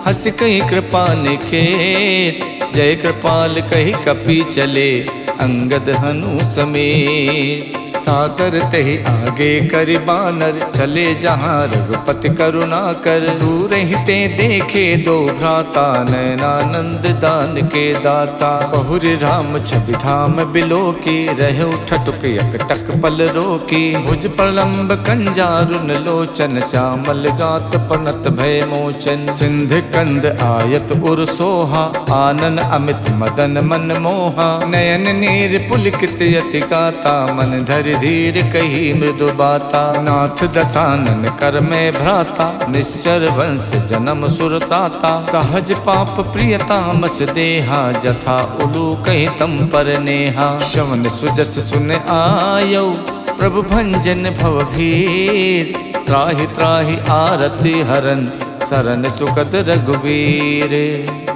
हस कही कृपा निखेत। जय कृपाल कही कपि चले, अंगद हनु समेत। सादर तहि आगे करि बानर, चले जहाँ रघुपति करुणा कर। दूर हिते देखे दो भ्राता, नयनानंद दान के दाता। बहुरि राम छवि धाम बिलो की, रहे उठटुक एकटक पल रोकी। भुज प्रलंब कंजारुन लोचन, श्यामल गात पनत भय मोचन। सिंध कंद आयत उर सोहा, आनन अमित मदन मन मोहा। नयन नीर पुलकित यति गाता, मन धरि धीर कही मृदु बाता। नाथ दसानन कर में भ्राता, निश्चर वंश जन्म सुरताता। सहज पाप प्रियतामस देहा, जथा उलू कही तम पर नेहा। श्रवण सुजस सुन आयो, प्रभु भंजन भव भीर। त्राहि त्राहि आरति हरन, सरन सुखद रघुवीर।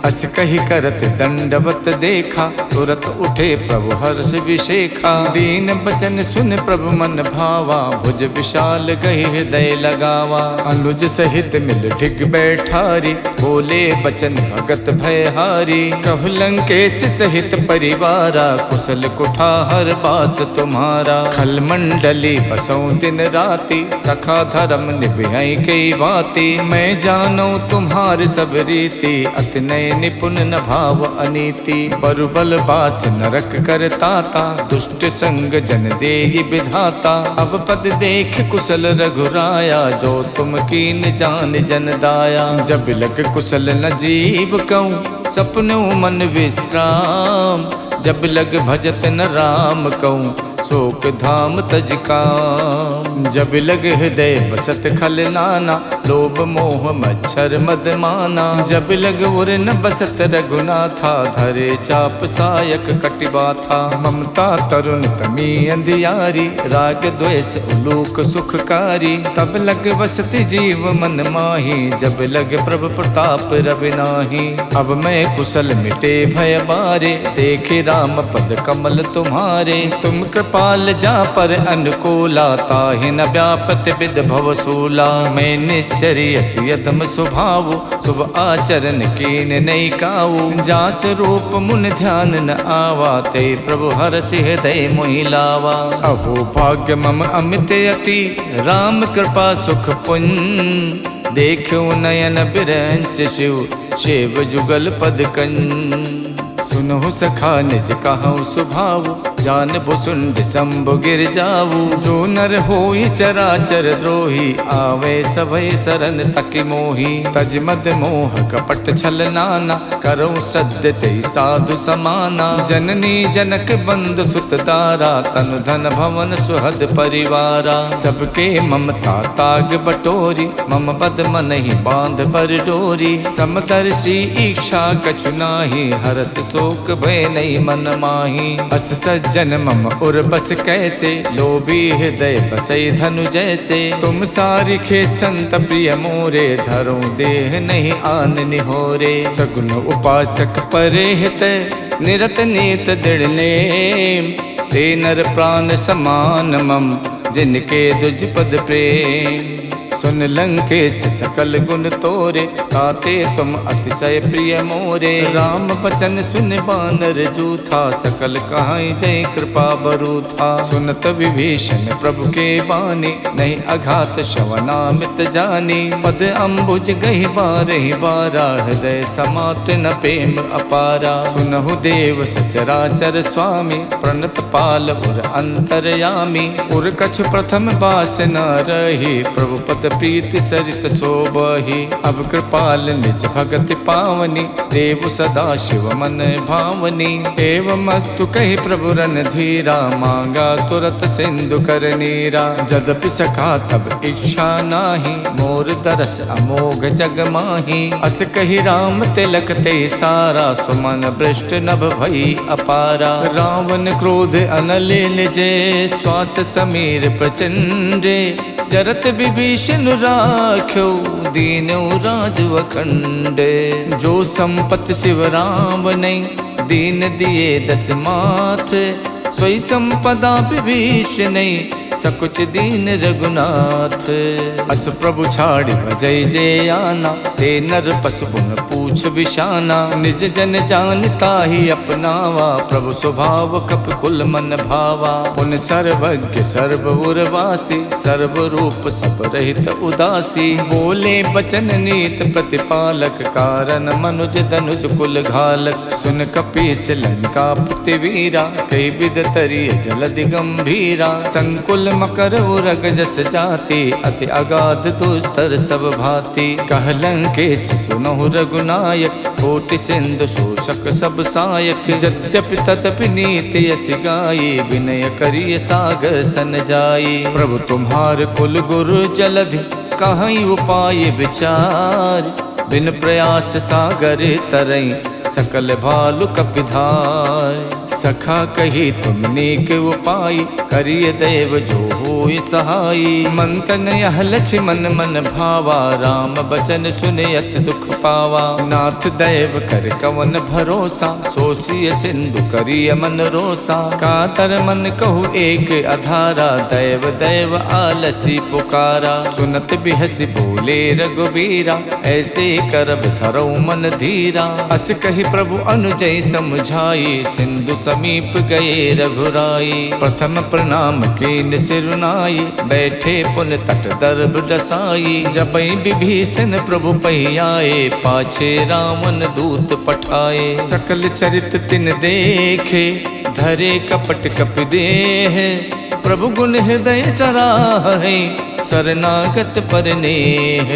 अस कही करत दंडवत देखा, तुरत उठे प्रभु हर्ष विशेखा। दीन बचन सुन प्रभु मन भावा, भुज विशाल गही हृदय लगावा। अनुज सहित मिल ढिग बैठारी, बोले बचन भगत भयहारी। कहु लंकेश सहित परिवारा, कुशल कुठार बास तुम्हारा। खल मंडली बसों दिन राति, सखा धर्म निभई कई बाती। मैं जानो तुम्हार सब रीति, अति नय निपुण न भाव अनीति। बरुबल बास नरक करताता, दुष्ट संग जन देहि विधाता। अब पद देख कुशल रघुराया, जो तुम कीन जान जन दाया। जब लग कुशल न जीव कहूँ, सपनों मन विश्राम। जब लग भजत न राम कहूँ, शोक धाम तज काम। जब लग हृदय बसत खल नाना, लोभ मोह मच्छर मद माना। जब लग उर न बसत रघुनाथा, धरे चाप सायक कटिबा था। ममता तरुण तमी अंधियारी, राग द्वेष उलूक सुखकारी। तब लग बसत जीव मन माही, जब लग प्रभु प्रताप रविनाही। अब मैं कुशल मिटे भय बारे, देखे राम पद कमल तुम्हारे। तुम कृपाल जा पर अनुकूला, ताहि न व्यापत विद भव सूला। मैं निश्चरियत यदम स्वभाव, शुभ आचरण कीन नहीं काऊ। जास रूप मुन ध्यान न आवा, ते प्रभु हरसि हृदय मोहि लावा। अहो भाग्य मम अमित अति, राम कृपा सुख पुंज। देखो नयन बिरंच शिव, शिव जुगल पद कंज। सुनहु सखा निज कहु सुभाव, जान भुसुंड शंभु गिर जाऊ। जो नर होई चराचर द्रोही, आवे सभय सरन तकि मोही। तज मद मोह कपट छल नाना, करो सद्य ते साधु समाना। जननी जनक बंद सुत दारा, तनु धन भवन सुहद परिवारा। सबके ममता ताग बटोरी, मम पद मन ही बांध पर डोरी। समदर्शी इच्छा कछु नाही, हरस शोक भय नहीं मन माही। अस सज्जन मम उर बस कैसे, लोभी हृदय बसई धनु जैसे। तुम सारिखे संत प्रिय मोरे, धरो देह नहीं आन निहोरे। सगुन उपासक परे हित, निरत नीत दृढ़ नेम। ते नर प्राण समान मम, जिनके दुज पद प्रेम। सुन लंकेश सकल गुण तोरे, ताते तुम अतिशय प्रिय मोरे। राम बचन सुन बानर जूथा, सकल कहाई जय कृपा बरूथा। सुनत विभीषण प्रभु के बानी, नहीं अघात श्रवणामित जानी। पद अम्बुज गहि बारहि बारा, हृदय समात न प्रेम अपारा। सुनहु देव सचराचर स्वामी, प्रणत पाल उर अंतरयामी। उर कछु प्रथम बास न रही, प्रभु पद प्रीति सरित शोभहि। अब कृपाल निज भगति पावनी, देव सदा शिव मन भावनी। एवं अस्तु कहि प्रभु रन धीरा, मांगा तुरत सिंधु कर नीरा। जदपि सखा तब इच्छा नाही, मोर दरस अमोघ जग माही। अस कहि राम तिलक ते सारा, सुमन भ्रष्ट नभ भई अपारा। रावण क्रोध अनलिल जय, श्वास समीर प्रचंडे। जरत विभीषण राख्यो, दीनौ राजु अखंड। जो संपत शिव राम नहीं, दीन दिए दस माथ। सोई संपदा विभीषण नहीं, सकुच दीन रघुनाथ। अस प्रभु छाड़ी जय जय आना, ते नर पशु पुन पूछ बिशाना। निज जन जानता ही अपनावा, प्रभु स्वभाव कप कुल मन भावा। पुन सर्वज्ञ सर्व उर्वासी, सर्व रूप सब रहित उदासी। बोले बचन नीत प्रतिपालक, कारण मनुज धनुज कुल घालक। सुन कपीस लंकापति वीरा, कई विद तरिय जलधि गंभीरा। संकुल मकर उरग जस जाति, अति अगाध दुस्तर सब भांति। कह लंकेश सुनहु रघुनायक, कोटि सिंधु शोषक सब सायक। यद्यपि तदपि नीति यस गाई, विनय करिय सागर सन जाई। प्रभु तुम्हार कुल गुरु जलधि, कहीं उपाय विचार। बिन प्रयास सागर तरई, सकल भालु कपिधार। सखा कही तुम नेक उपाय, करिय देव जो होय सहाय। मंतन यह लक्ष्मण मन भावा, राम बचन सुनयत दुख पावा। नाथ दैव कर कवन भरोसा, सोचिय सिंधु करिय मन रोसा। कातर मन कहु एक अधारा, दैव दैव आलसी पुकारा। सुनत बिहसी बोले रघुबीरा, ऐसे करब धरौ मन धीरा। अस कही प्रभु अनुजय समझाई, सिंधु समीप गए रघुराई। प्रथम प्रणाम कीन सिरुनाई, बैठे पुन तट दर्भ डसाई। जबै विभीषण प्रभु पहियाए, पाछे रावण दूत पठाए। सकल चरित तिन देखे, धरे कपट कपि देह। प्रभु गुण हृदय सराहे, शरणागत पर नेह।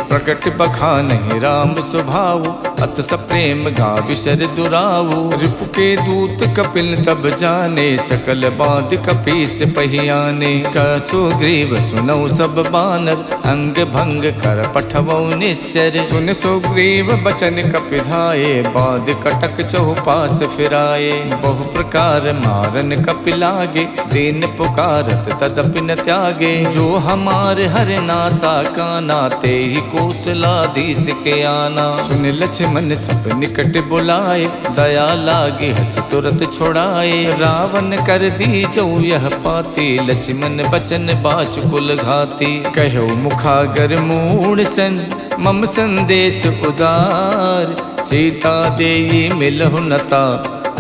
प्रकट बखानहि राम स्वभाव, अत सप्रेम गाविशर दुराऊ। रिपु के दूत कपिल तब जाने, सकल बाध कपीस पहियाने। कछु ग्रीव सुनौ सब बानर, अंग भंग कर पठवौ निश्चर। सुन सुग्रीव बचन कपिधाये, बाध कटक चहुपास फिराए। बहु प्रकार मारन कपिलागे, दीन पुकारत तदपि न त्यागे। जो हमार हर नासा काना, ते ही कौशलाधीश के आना। सुन लक्ष्मण सब निकट बुलाए, दया लागे हस तुरत छुड़ाए। रावण कर दी जो यह पाती, लक्ष्मण बचन बाच कुल घाती। कहो मुखागर मूढ़ सन, मम संदेश उदार। सीता देई मिलहु नता,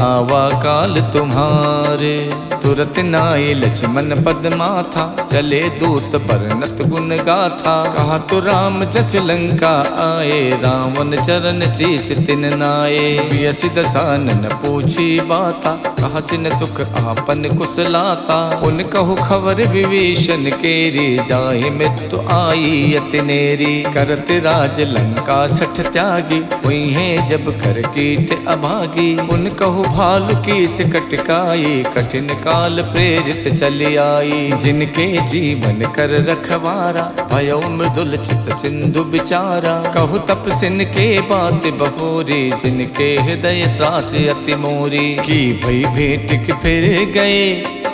आवा काल तुम्हारे। तुरत नाई लक्ष्मण पद माथा, चले दूत बरनत गुण गाथा। कहा तो राम जस लंका आए, रावण चरण शीस तिन नाये। बियसि दसानन पूछी बाता, कहा सिन सुख आपन कुशलाता। उन कहु खबर विभीषण केरी, जाहि मृत्यु आई अति नेरी। करत राज लंका सठ त्यागी, हुई है जब कर कीट अभागी। उन कहु भालु कीस कटकाई, कठिन काल प्रेरित चली आई। जिनके जीवन कर रखवारा, भयो मृदुल चित सिंधु बिचारा। कहु तपसिन के बात बहोरी, जिनके हृदय त्रास अति मोरी। की भई भेंट के फिर गए,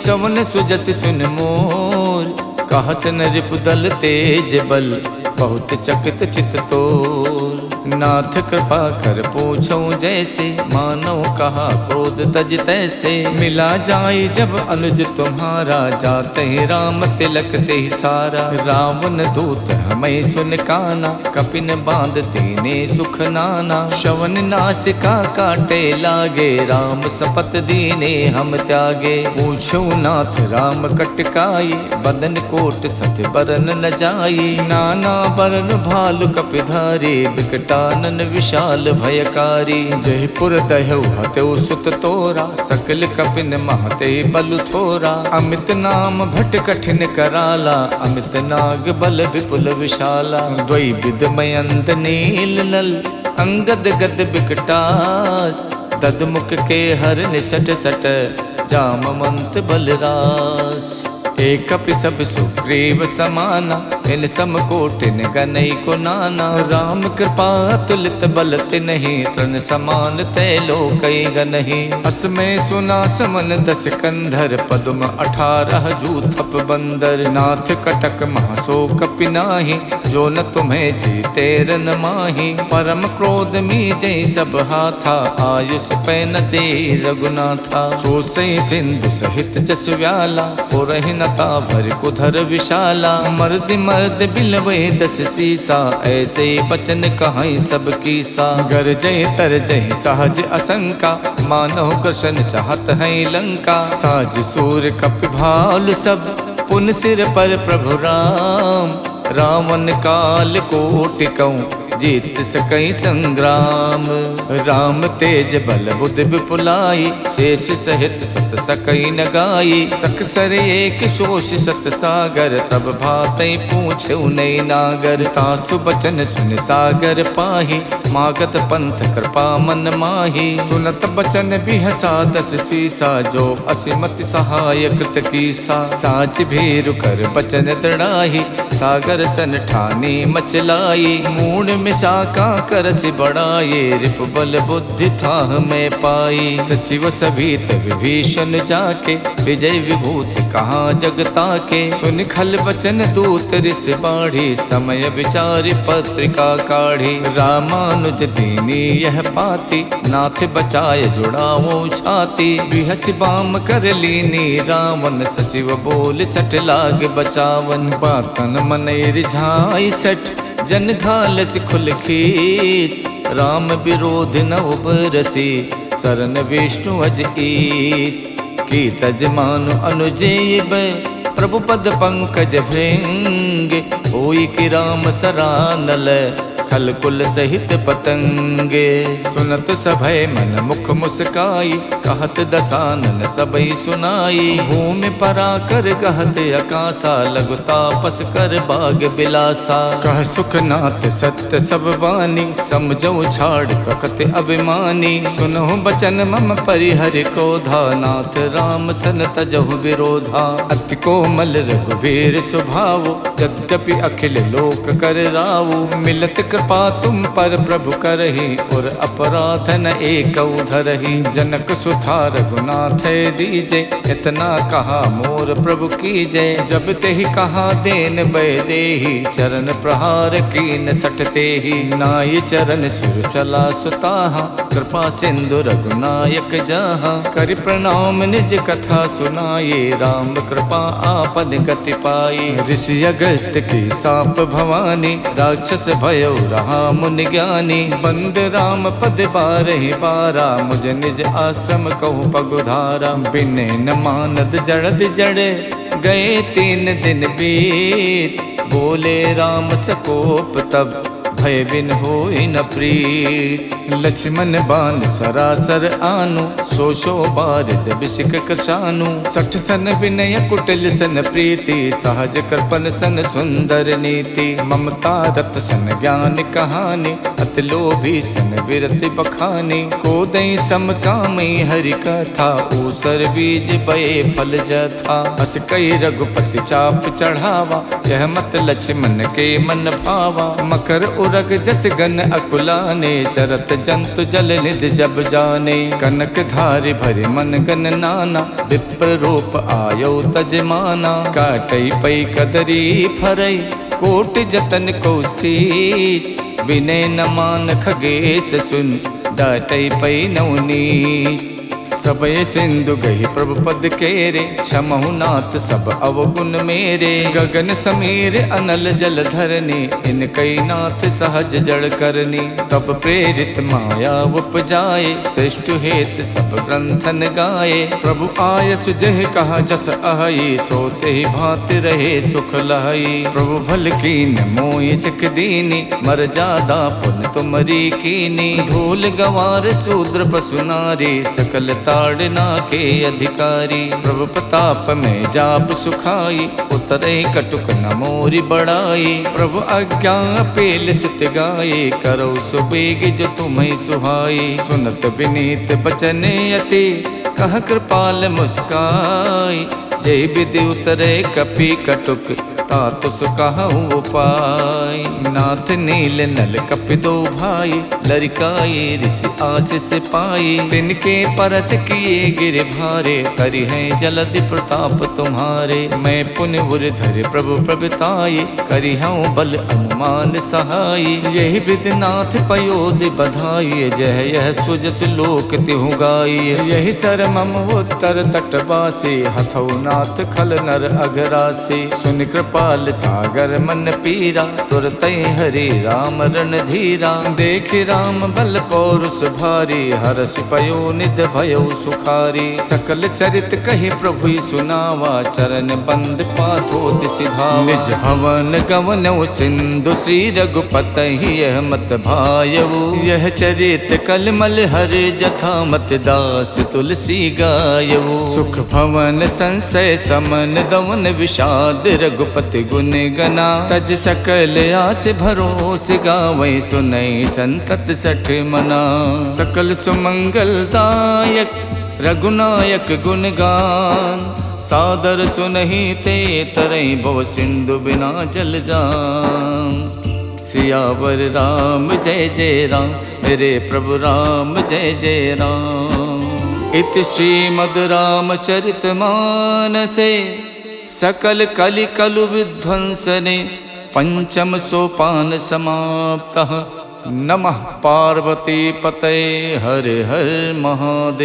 सवन सुजस सुन मोर। कहा सन रिपुदल तेज बल, बहुत चकित चित तोर। नाथ कृपा कर पूछो जैसे, मानो कहा क्रोध तज तैसे। मिला जाए जब अनुज तुम्हारा, जाते ही राम तिलक ते सारा। रावण दूत हमें सुन काना, कपिन बांध दीने सुख नाना। शवन नासिका काटे लागे, राम सपत दीने हम त्यागे। पूछो नाथ राम कटकाई, बदन कोट सत बरन न जाई। नाना बरन भालु कपिधारी, विकटानन विशाल भयकारी। जयपुर दहु हतौ सुत तोरा, सकल कपिन महते बलु थोरा। अमित नाम भट कठिन कराला, अमित नाग बल विपुल विशाला। द्वै विद मयंत नील नल, अंगद गद विकटास। ददमुख के हर निसट सट, जामवंत बलरास। एक कपि सब सुग्रीव समाना, इन समकोटिन गनई को नाना। राम कृपा तुलित बल तिन्हि तृण समान तै लोकई गनहि। असमय सुना समन 10 कंधर पद्म 18 जूथप बंदर। नाथ कटक महासो कपि नाहि जो न तुम्हें जीते रन माही। परम क्रोध मीजै सब हाथा आयुष पै न दे रघुनाथा। सो सई सिंधु सहित जस व्याला पुरहि नता भर कुधर विशाला। मर्द मर्द बिलवे 10 सीसा ऐसे बचन कहाई सब कीसा। गरजै तरजै सहज असंका मानव कृष्ण चाहत है लंका। साज सूर कपि भालु सब पुन सिर पर प्रभु राम। रावण काल कोटि कहूँ जीत सकई संग्राम। राम तेज बल बुध विपुलाई शेष सहित सत सकई न गाई। सकसर एक शोष सत सागर तब भातई पूछे नई नागर। तासु बचन सुन सागर पाही मागत पंथ कृपा मन माही। सुनत बचन बिहसा 10 सीसा जो असिमति सहाय कृत कीसा। साच भीरु कर बचन दृढ़ाही सागर सन ठानी मचलाई। मूड में शाखा करसि बढ़ाए रिप बल बुद्धि थाह में पाई। सचिव सभीत विभीषण जाके विजय विभूत कहाँ जगता के। सुन खल बचन दूत ऋष बाढ़ी समय विचारि पत्रिका काढ़ी। रामानुज दीनी यह पाती नाथ बचाए जुड़ावो छाती। बिहसि बाम कर लीनी रावण सचिव बोल सठ लाग बचावन। बातन मन रिझाई सठ जन घालस खुल खीस। राम विरोध न उबरसी शरण विष्णु अज ईस। की तज मानु अनुजेय प्रभु पद पंकज भृंग। होई कि राम सरानल खल कुल सहित पतंगे। सुनत सभय मन मुख मुस्काई कहत दसानन सबई सुनाई। भूमि परा कर गहत अकासा लघु तापस कर बाग बिलासा। कह सुखनाथ सत्य सब वाणी समझो छाड़ प्रकृति अभिमानी। सुनहु बचन मम परिहर क्रोधा नाथ राम सन तजहु विरोधा। अति कोमल रघुवीर स्वभाव यद्यपि अखिल लोक कर राव। मिलत कृपा तुम पर प्रभु करहि और अपराध न एक धरहि। जनक सुथा रघुनाथ दीजे इतना कहा मोर प्रभु कीजे। जब ते ही कहा देन बै देहि चरण प्रहार कीन सटते ही। नाई चरण सुर चला सुताहा कृपा सिंधु रघुनायक जहाँ। करि प्रणाम निज कथा सुनाये राम कृपा आपन गति पाई। ऋषि अगस्त की साप भवानी राक्षस भयो रहा मुनि ज्ञानी। बंद राम पद बारहि बारा मुझ निज आश्रम कहूँ पगुधारा। बिने न मानद जड़द जड़े गए 3 दिन बीत। बोले राम सकोप तब भय बिन होई न प्रीत। लक्ष्मण बान सरासर आनु सो सो बारिद बिसिक कसानु। 60 सन विनय कुटिल सन प्रीति सहज कृपन सन सुंदर नीति। ममता रत सन ज्ञान कहानी अति लोभी सन विरति बखानी। को दई समकामी हरि कथा ऊसर बीज बये फल जथा। अस कई रघुपति चाप चढ़ावा यह मत लक्ष्मण के मन भावा। मकर उरग जस गन अकुलाने चरत जंतु जल निध जब जाने। कनक धारि भरि मन गन नाना विप्र रूप आयो तजमाना। काटई पई कदरी फरई कोट जतन कौशीत। विनय न मान खगेश सुन डाटई पई नवनीत। सबय सिंधु गही प्रभु पद केरे क्षमहु नाथ सब अवगुण मेरे। गगन समीर अनल जल धरनी इन कई नाथ सहज जड़ करनी। तब प्रेरित माया उपजाए श्रेष्ठ हेत सब ग्रंथन गाए। प्रभु आय सुजह कहा जस आही सोते ही भांति रहे सुख लहाई। प्रभु भल कीन मोहि सिख दीनी मर जादा पुन तुमरी कीनी। ढोल गवार शूद्र पशु नारी सकल ताड़ना के अधिकारी। प्रभु प्रताप में जाप सुखाई उतरे कटुक न मोरी बढ़ाई। प्रभु आज्ञा पेल सुत गाये करो सुबेग जो तुम्हें सुहाई। सुनत विनीत बचन अति कह कृपाल मुस्काई। जय विधि उतरे कपि कटुक तात सुकहु उपाय। नाथ नील नल कपिदो भाई, लरिकाए ऋषि आशीष पाई। तिनके परस किए गिर भारे, करि है जलधि प्रताप तुम्हारे। मैं पुण्य धर प्रभु प्रभुताये, करि हूँ बल अनुमान सहाय। यही विधिनाथ पयोधि बधाई, जह यह सुजस लोक तिहु गाई। यही सर मम उत्तर तटवासी, हथौ नाथ खल नर अघरासी। सुन कृपाल सागर मन पीरा, तुरत हरि राम रणधीरा। देख राम बल पौरुष भारी, हरष पयो निध भयो सुखारी। सकल चरित कहि प्रभु सुनावा, चरण बंद पाथो सिधावा। निज हवन गवन सिंधु श्री रघुपति यह मत भायऊ। यह चरित कलमल हर जथा मत दास तुलसी गायऊ। सुख भवन संशय समन दवन विषाद, रघुपति गुण गना। तज सकल आस भरोस गावै, सुनई संतत सठ मना। सकल सुमंगल दायक रघुनायक गुणगान, सादर सुनहि ते तरई भव सिंधु बिना जल जान। सियावर राम जय जय राम, रे प्रभु राम जय जय राम। इति श्रीमद् रामचरित मानसे, सकल कलि कलु विध्वंसने। पंचम सोपान समाप्तः, नमः पार्वती पतये हर हर महादेव।